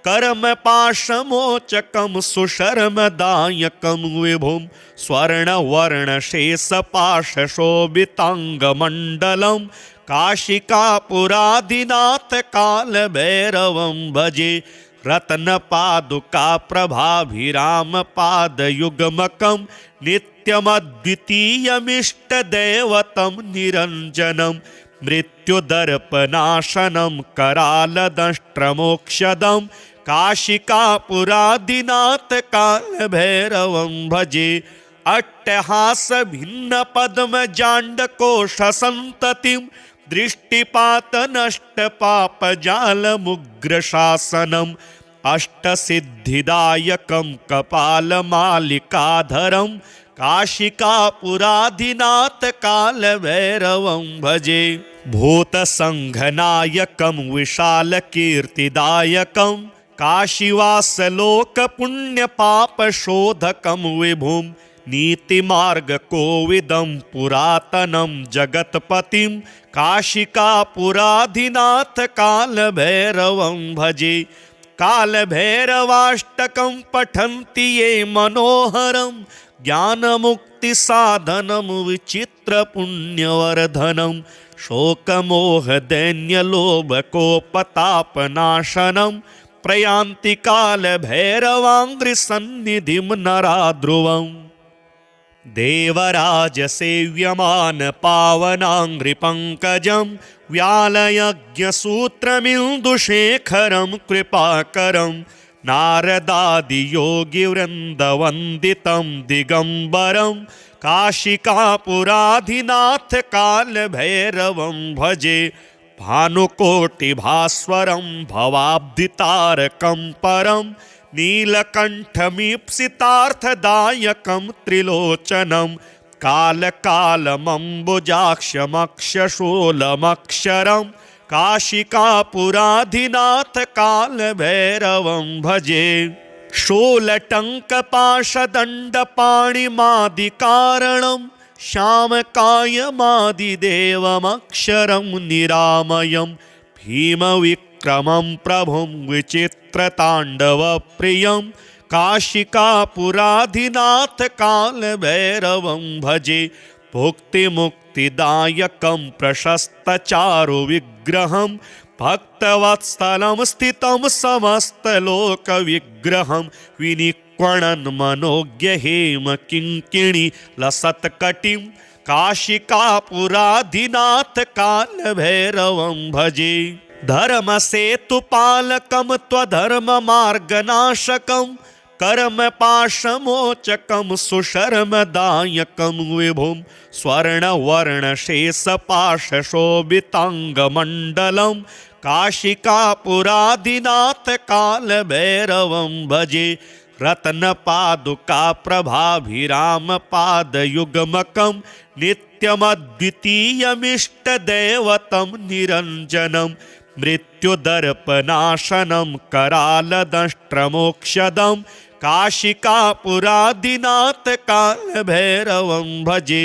कर्मपाशमोचकं सुशर्मदायकं विभुं स्वर्णवर्णशेषपाशशोभिताङ्गमण्डलं काशिकापुराधिनाथ कालभैरवं भजे रत्नपादुकाप्रभाभिरामपादयुग्मकं नित्यमद्वितीयमिष्टदैवतं निरञ्जनं मृत्युदर्पनाशनं करालदंष्ट्रमोक्षदं काशिकापुराधिनाथ कालभैरवं भजे अट्टहासभिन्नपद्मजाण्डकोशसन्ततिं दृष्टिपातनष्टपापजालमुग्रशासनं अष्टसिद्धिदायकं कपालमालिकाधरं काशिकापुराधिनाथ कालभैरवं भजे। भूतसङ्घनायकं विशालकीर्तिदायकं काशीवासलोकपुण्यपापशोधकं विभुं नीतिमार्गकोविदं पुरातनं जगत्पतिं काशिकापुराधिनाथ कालभैरवं भजे। कालभैरवाष्टकं पठन्ति ये मनोहरं ज्ञानमुक्तिसाधनं विचित्रपुण्यवर्धनं शोकमोहदैन्यलोभकोपतापनाशनं प्रयान्ति कालभैरवाङ्घ्रिसन्निधिं नरा ध्रुवम्। देवराजसेव्यमानपावनाङ्घ्रिपङ्कजं व्यालयज्ञसूत्रमिन्दुशेखरं कृपाकरं नारदादियोगिवृन्दवन्दितं दिगम्बरं काशिकापुराधिनाथ कालभैरवं भजे। भानुकोटिभास्वरं भवाब्धितारकं परं नीलकण्ठमीप्सितार्थदायकं त्रिलोचनं कालकालमम्बुजाक्षमक्षशूलमक्षरं काशिकापुराधिनाथ कालभैरवं भजे। शूलटङ्कपाशदण्डपाणिमादिकारणं श्यामकायमादिदेवमक्षरं निरामयं भीमविक्रमं प्रभुं विचित्रताण्डवप्रियं काशिकापुराधिनाथ कालभैरवं भजे। भुक्तिमुक्तिदायकं प्रशस्तचारुविग्रहं भक्तवत्सलं स्थितं समस्तलोकविग्रहं विनिक्वणन् मनोज्ञहेम किङ्किणी लसत्कटिं काशिकापुराधिनाथ कालभैरवं भजे। धर्मसेतुपालकं त्वधर्ममार्गनाशकं कर्मपाशमोचकं सुशर्मदायकं विभुं स्वर्णवर्णशेषपाशशोभिताङ्गमण्डलं काशिकापुराधिनाथ कालभैरवं भजे। रत्नपादुकाप्रभाभिरामपादयुग्मकं नित्यमद्वितीयमिष्टदैवतं निरञ्जनं मृत्युदर्पनाशनं करालदंष्ट्रमोक्षदं काशिकापुराधिनाथ कालभैरवं भजे।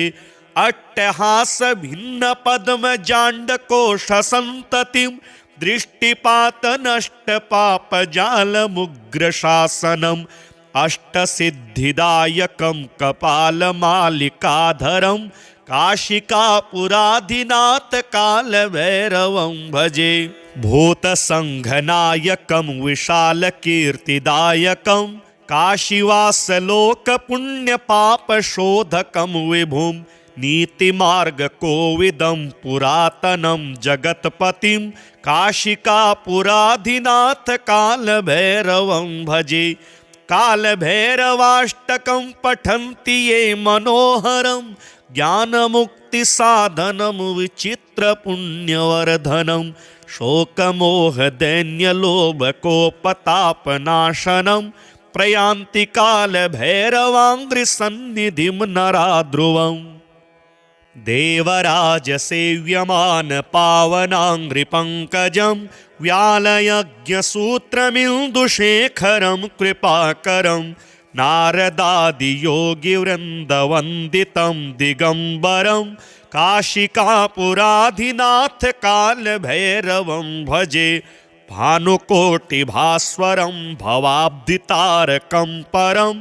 अट्टहासभिन्नपद्मजाण्डकोशसन्ततिं दृष्टिपातनष्टपापजालमुग्रशासनम् अष्टसिद्धिदायकं कपालमालिकाधरं काशिकापुराधिनाथ कालभैरवं भजे। भूतसङ्घनायकं विशालकीर्तिदायकं काशीवासलोकपुण्यपापशोधकं विभुं नीतिमार्गकोविदं पुरातनं जगत्पतिं काशिकापुराधिनाथ कालभैरवं भजे। कालभैरवाष्टकं पठन्ति ये मनोहरं ज्ञानमुक्तिसाधनं विचित्रपुण्यवर्धनं शोकमोहदैन्यलोभकोपतापनाशनं प्रयान्ति कालभैरवाङ्घ्रिसन्निधिं नरा ध्रुवम्। देवराजसेव्यमानपावनाङ्घ्रिपङ्कजं व्यालयज्ञसूत्रमिन्दुशेखरं कृपाकरं नारदादियोगिवृन्दवन्दितं दिगम्बरं काशिकापुराधिनाथ कालभैरवं भजे। भानुकोटिभास्वरं भवाब्धितारकं परं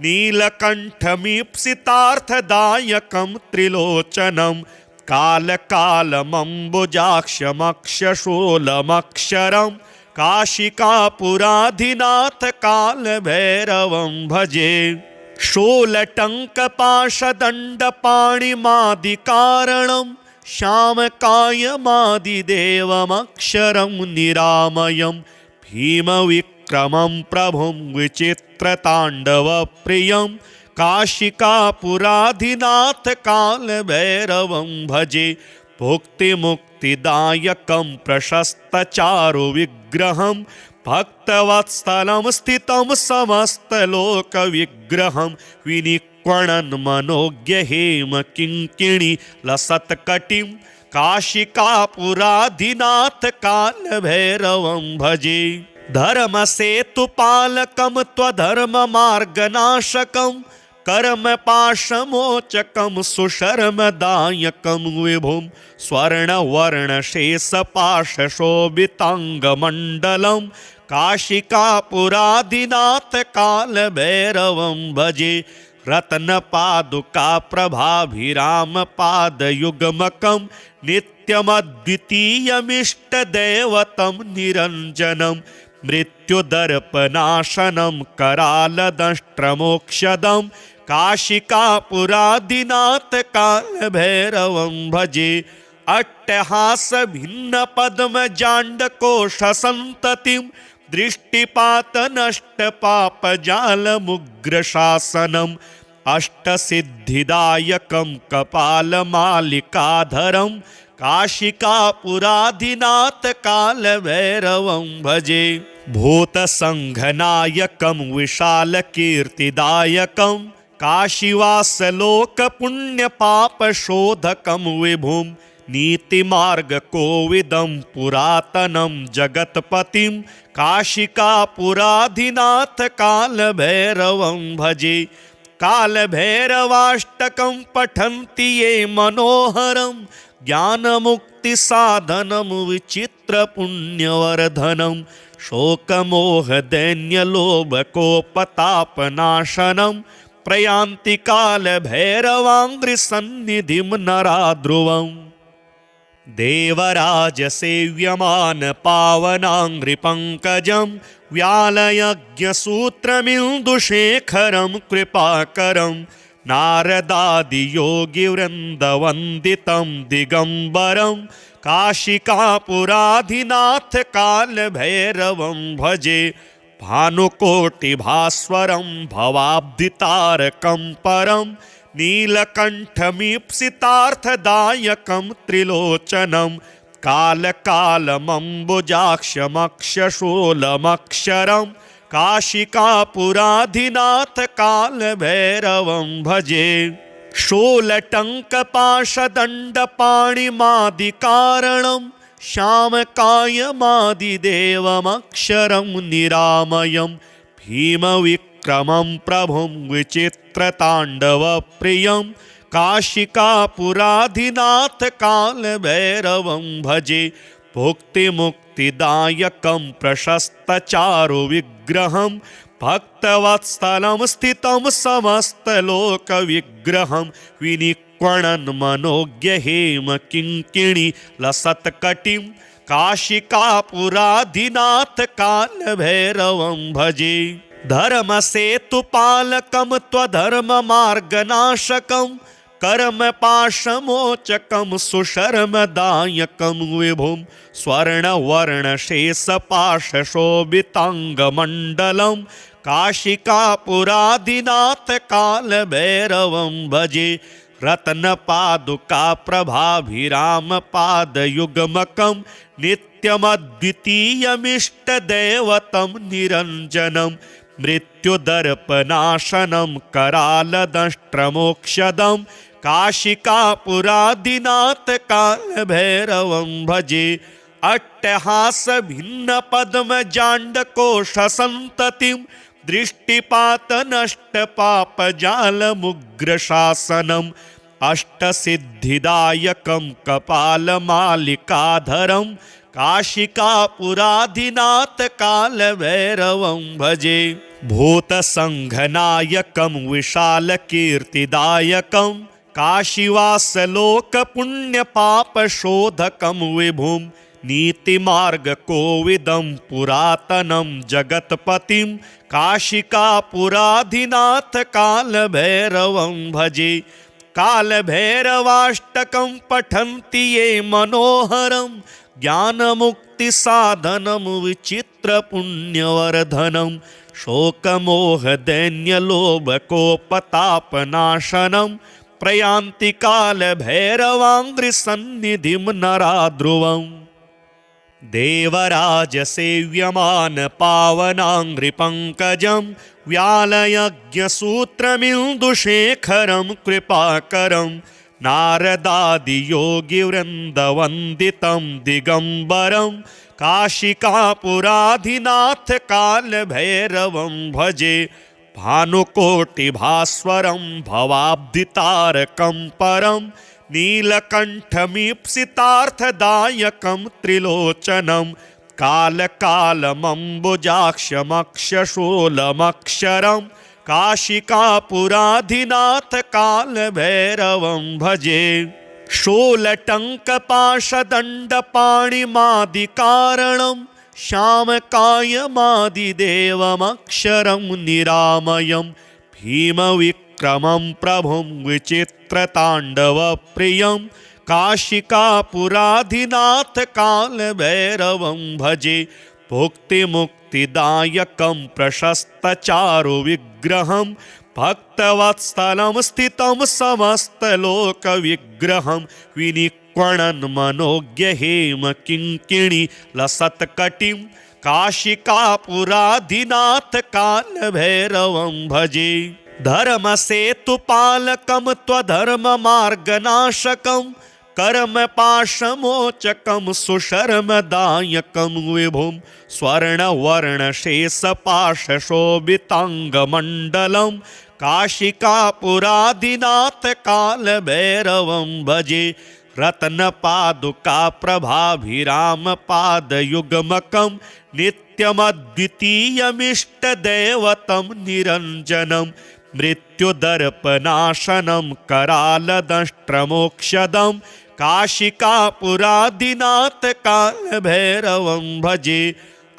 नीलकण्ठमीप्सितार्थदायकं त्रिलोचनं कालकालमम्बुजाक्षमक्षशूलमक्षरं काशिकापुराधिनाथ कालभैरवं भजे। शूलटङ्कपाशदण्डपाणिमादिकारणं श्यामकायमादिदेवमक्षरं निरामयं भीमविक्रमं प्रभुं विचित्रताण्डवप्रियं काशिकापुराधिनाथ कालभैरवं भजे। भुक्तिमुक्तिदायकं प्रशस्तचारुविग्रहं भक्तवत्सलं स्थितं समस्तलोकविग्रहं विनिक्वणन् मनोज्ञहेम किङ्किणी लसत्कटिं काशिकापुराधिनाथ कालभैरवं भजे। धर्मसेतुपालकं त्वधर्ममार्गनाशकं कर्मपाशमोचकं सुशर्मदायकं विभुं स्वर्णवर्णशेषपाशशोभिताङ्गमण्डलं काशिकापुराधिनाथ कालभैरवं भजे। रत्नपादुकाप्रभाभिरामपादयुग्मकं नित्यमद्वितीयमिष्टदैवतं निरञ्जनं मृत्युदर्पनाशनं करालदंष्ट्रमोक्षदं काशिकापुराधिनाथ कालभैरवं भजे। अट्टहासभिन्नपद्मजाण्डकोशसन्ततिं दृष्टिपातनष्टपापजालमुग्रशासनम् अष्टसिद्धिदायकं कपालमालिकाधरं काशिकापुराधिनाथ कालभैरवं भजे। भूतसङ्घनायकं विशालकीर्तिदायकं काशीवासलोकपुण्यपापशोधकं विभुं नीतिमार्गकोविदं पुरातनं जगत्पतिं काशिकापुराधिनाथ कालभैरवं भजे। कालभैरवाष्टकं पठन्ति ये मनोहरं ज्ञानमुक्तिसाधनं विचित्रपुण्यवर्धनं शोकमोहदैन्यलोभकोपतापनाशनं प्रयान्ति कालभैरवाङ्घ्रिसन्निधिं नरा ध्रुवम्। देवराजसेव्यमानपावनाङ्घ्रिपङ्कजं व्यालयज्ञसूत्रमिन्दुशेखरं कृपाकरं नारदादियोगिवृन्दवन्दितं दिगम्बरं काशिकापुराधिनाथ कालभैरवं भजे। भानुकोटिभास्वरं भवाब्धितारकं परं नीलकण्ठमीप्सितार्थदायकं त्रिलोचनं कालकालमम्बुजाक्षमक्षशूलमक्षरं काशिकापुराधिनाथ कालभैरवं भजे। शूलटङ्कपाशदण्डपाणिमादिकारणं श्यामकायमादिदेवमक्षरं निरामयं भीमविक्रमं प्रभुं विचित्रताण्डवप्रियं काशिकापुराधिनाथ कालभैरवं भजे। भुक्तिमुक्तिदायकं प्रशस्तचारुविग्रहं भक्तवत्सलं स्थितं समस्तलोकविग्रहं विनिक्वणन् मनोज्ञहेम किङ्किणी लसत्कटिं काशिकापुराधिनाथ कालभैरवं भजे। धर्मसेतुपालकं त्वधर्ममार्गनाशकं कर्मपाशमोचकं सुशर्मदायकं विभुं स्वर्णवर्णशेषपाशशोभिताङ्गमण्डलं काशिकापुराधिनाथ कालभैरवं भजे। रत्नपादुकाप्रभाभिरामपादयुग्मकं नित्यमद्वितीयमिष्टदैवतं निरञ्जनं मृत्युदर्पनाशनं करालदंष्ट्रमोक्षदं काशिकापुराधिनाथ कालभैरवं भजे। अट्टहासभिन्नपद्मजाण्डकोशसन्ततिं दृष्टिपातनष्टपापजालमुग्रशासनम् अष्टसिद्धिदायकं कपालमालिकाधरं काशिकापुराधिनाथ कालभैरवं भजे। भूतसङ्घनायकं विशालकीर्तिदायकं काशीवासलोकपुण्यपापशोधकं विभुं नीतिमार्गकोविदं पुरातनं जगत्पतिं काशिकापुराधिनाथ कालभैरवं भजे। कालभैरवाष्टकं पठन्ति ये मनोहरं ज्ञानमुक्तिसाधनं विचित्रपुण्यवर्धनं शोकमोहदैन्यलोभकोपतापनाशनं प्रयान्ति कालभैरवाङ्घ्रिसन्निधिं नरा ध्रुवम्। देवराजसेव्यमान पावनाङ्घ्रिपङ्कजं व्यालयज्ञसूत्रमिन्दुशेखरं कृपाकरं नारदादियोगिवृन्दवन्दितं दिगम्बरं काशिकापुराधिनाथ कालभैरवं भजे भानुकोटिभास्वरं भवाब्धितारकं परं नीलकण्ठमीप्सितार्थदायकं त्रिलोचनं कालकालमम्बुजाक्षमक्षशूलमक्षरं काशिकापुराधिनाथ कालभैरवं भजे शूलटङ्कपाशदण्डपाणिमादिकारणं श्यामकायमादिदेवमक्षरं निरामयं भीमविक्रमं प्रभुं विचित्रताण्डवप्रियं काशिकापुराधिनाथ कालभैरवं भजे भुक्तिमुक्तिदायकं प्रशस्तचारुविग्रहं भक्तवत्सलं स्थितं समस्तलोकविग्रहं विनिक्वणन् मनोज्ञहेमकिङ्किणी लसत्कटिं काशिकापुराधिनाथ कालभैरवं भजे धर्मसेतुपालकं त्वधर्ममार्गनाशकं कर्मपाशमोचकं सुशर्मदायकं विभुं स्वर्णवर्णशेषपाशशोभिताङ्गमण्डलं काशिकापुराधिनाथ कालभैरवं भजे रत्नपादुकाप्रभाभिरामपादयुग्मकं नित्यमद्वितीयमिष्टदैवतं निरञ्जनं मृत्युदर्पनाशनं करालदंष्ट्रमोक्षदं काशिकापुराधिनाथ कालभैरवं भजे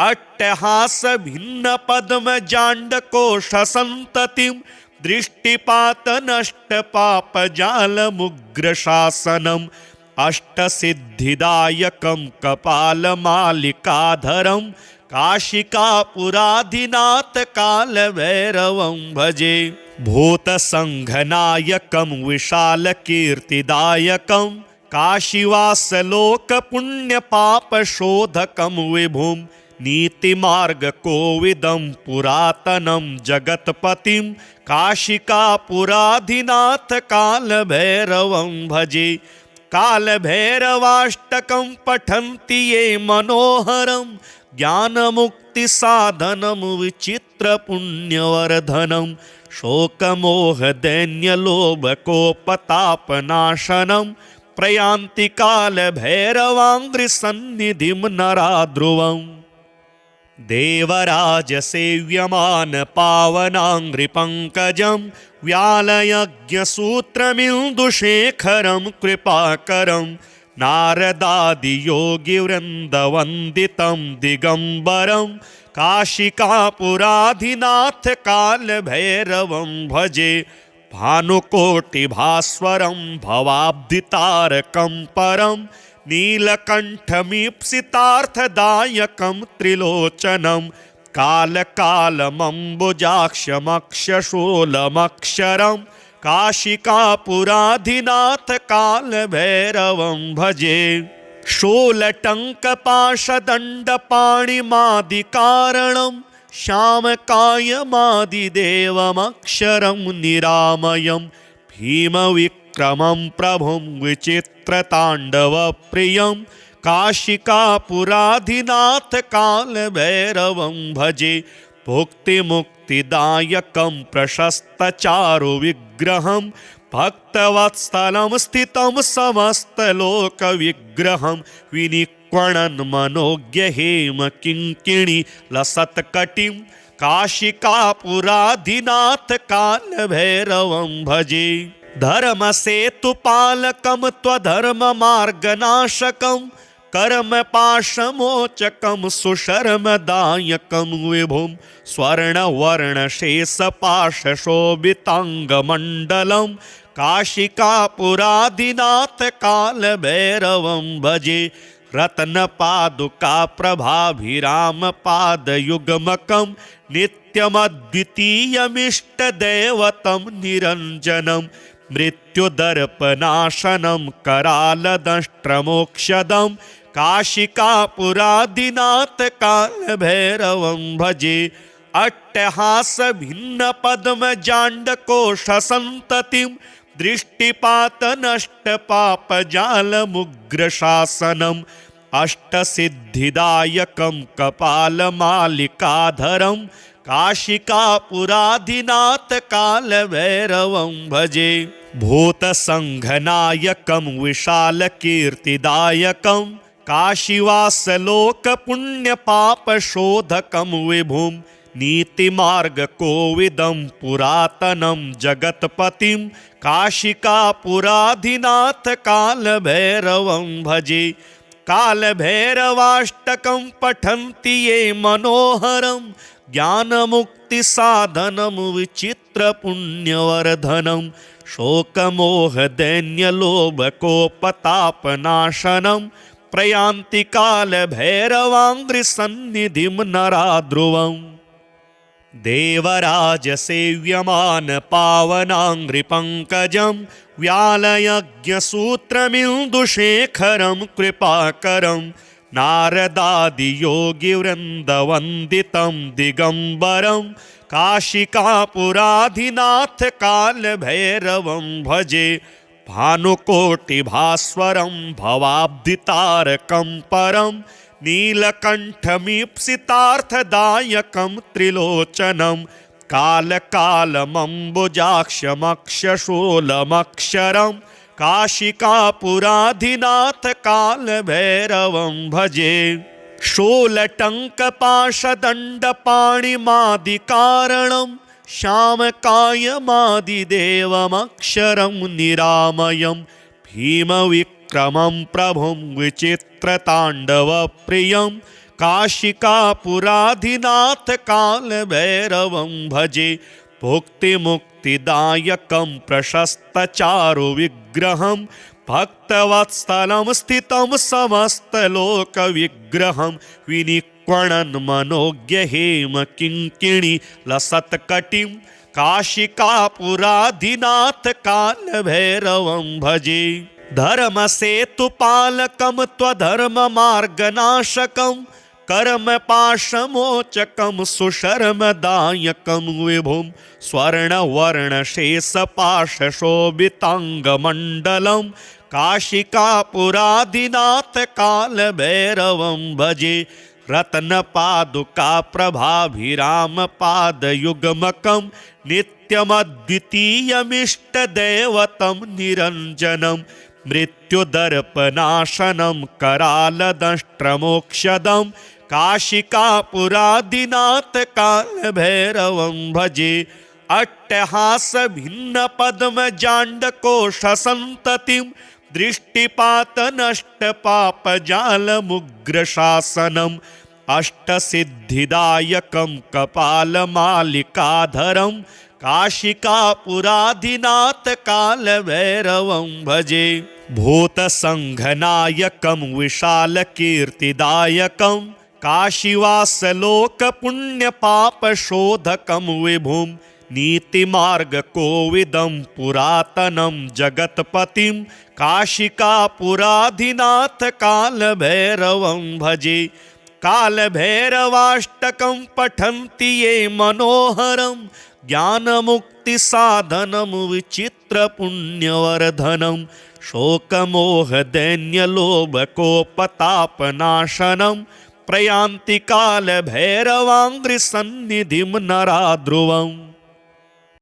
अट्टहासभिन्नपद्मजाण्डकोशसन्ततिं दृष्टिपातनष्टपापजालमुग्रशासनम् अष्टसिद्धिदायकं कपालमालिकाधरं काशिकापुराधिनाथ कालभैरवं भजे भूतसङ्घनायकं विशालकीर्तिदायकं काशीवासलोकपुण्यपापशोधकं विभुं नीतिमार्गकोविदं पुरातनं जगत्पतिं काशिकापुराधिनाथ कालभैरवं भजे कालभैरवाष्टकं पठन्ति ये मनोहरं ज्ञानमुक्तिसाधनं विचित्रपुण्यवर्धनं शोकमोहदैन्यलोभकोपतापनाशनं प्रयान्ति कालभैरवाङ्घ्रिसन्निधिं नरा ध्रुवम् देवराजसेव्यमान पावनाङ्घ्रिपङ्कजं व्यालयज्ञसूत्रमिन्दुशेखरं कृपाकरं नारदादियोगिवृन्दवन्दितं दिगम्बरं काशिकापुराधिनाथ कालभैरवं भजे भानुकोटिभास्वरं भवाब्धितारकं परं नीलकण्ठमीप्सितार्थदायकं त्रिलोचनं कालकालमम्बुजाक्षमक्षशूलमक्षरं काशिकापुराधिनाथ कालभैरवं भजे शूलटङ्कपाशदण्डपाणिमादिकारणं श्यामकायमादिदेवमक्षरं निरामयं भीमविक्रमं प्रभुं विचित्रताण्डवप्रियं काशिकापुराधिनाथ कालभैरवं भजे भुक्तिमुक्तिदायकं प्रशस्तचारुविग्रहं भक्तवत्सलं स्थितं समस्तलोकविग्रहं विनिक्वणन् मनोज्ञहेमकिङ्किणी लसत्कटिं काशिकापुराधिनाथ कालभैरवं भजे धर्मसेतुपालकं त्वधर्ममार्गनाशकं कर्मपाशमोचकं सुशर्मदायकं विभुं स्वर्णवर्णशेषपाशशोभिताङ्गमण्डलं काशिकापुराधिनाथ कालभैरवं भजे रत्नपादुकाप्रभाभिरामपादयुग्मकं नित्यमद्वितीयमिष्टदैवतं निरञ्जनं मृत्युदर्पनाशनं करालदंष्ट्रमोक्षदं काशिकापुरादिनाथ कालभैरवं भजे। अट्टहास भिन्न पद्म जाण्डकोश सन्ततिं दृष्टिपात नष्ट पाप जाल मुग्र शासनम् अष्टसिद्धिदायकं कपालमालिकाधरं काशिकापुराधिनाथ कालभैरवं भजे। भूतसङ्घनायकं विशालकीर्तिदायकं काशीवासलोकपुण्यपापशोधकं विभुं नीतिमार्गकोविदं पुरातनं जगत्पतिं काशिकापुराधिनाथ कालभैरवं भजे। कालभैरवाष्टकं पठन्ति ये मनोहरं ज्ञानमुक्तिसाधनं विचित्रपुण्यवर्धनं शोकमोहदैन्यलोभकोपतापनाशनं प्रयान्ति कालभैरवाङ्घ्रिसन्निधिं नरा ध्रुवम्। देवराजसेव्यमान पावनाङ्घ्रिपङ्कजं व्यालयज्ञसूत्रमिन्दुशेखरं कृपाकरं नारदादियोगिवृन्दवन्दितं दिगम्बरं काशिकापुराधिनाथ कालभैरवं भजे। भानुकोटिभास्वरं भवाब्धितारकं परं नीलकण्ठमीप्सितार्थदायकं त्रिलोचनं कालकालमम्बुजाक्षमक्षशूलमक्षरं काशिकापुराधिनाथ कालभैरवं भजे। शूलटङ्कपाशदण्डपाणिमादिकारणं श्यामकायमादिदेवमक्षरं निरामयं भीमविक्रमं प्रभुं विचित्रताण्डवप्रियं काशिकापुराधिनाथ कालभैरवं भजे। भुक्तिमुक्तिदायकं प्रशस्तचारुविग्रहं भक्तवत्सलं स्थितं समस्तलोकविग्रहं विनिक्वणन् मनोज्ञहेम किङ्किणी लसत्कटिं काशिकापुराधिनाथ कालभैरवं भजे। धर्मसेतुपालकं त्वधर्ममार्गनाशकं कर्मपाशमोचकं सुशर्मदायकं विभुं स्वर्णवर्णशेषपाशशोभिताङ्गमण्डलं काशिकापुराधिनाथ कालभैरवं भजे। रत्नपादुकाप्रभाभिरामपादयुग्मकं नित्यमद्वितीयमिष्टदैवतं निरञ्जनं मृत्युदर्पनाशनं करालदंष्ट्रमोक्षदं काशिकापुराधिनाथ कालभैरवं भजे। अट्टहास भिन्न पद्म जाण्डकोश सन्ततिं दृष्टिपात नष्ट पाप जाल मुग्र शासनम् अष्टसिद्धिदायकं कपालमालिकाधरं काशिकापुराधिनाथ कालभैरवं भजे। भूतसङ्घनायकं विशालकीर्तिदायकं काशीवासलोकपुण्यपापशोधकं विभुं नीतिमार्गकोविदं पुरातनं जगत्पतिं काशिकापुराधिनाथ कालभैरवं भजे। कालभैरवाष्टकं पठन्ति ये मनोहरं ज्ञानमुक्तिसाधनं विचित्रपुण्यवर्धनं शोकमोहदैन्यलोभकोपतापनाशनं प्रयान्ति कालभैरवाङ्घ्रिसन्निधिं नरा ध्रुवम्।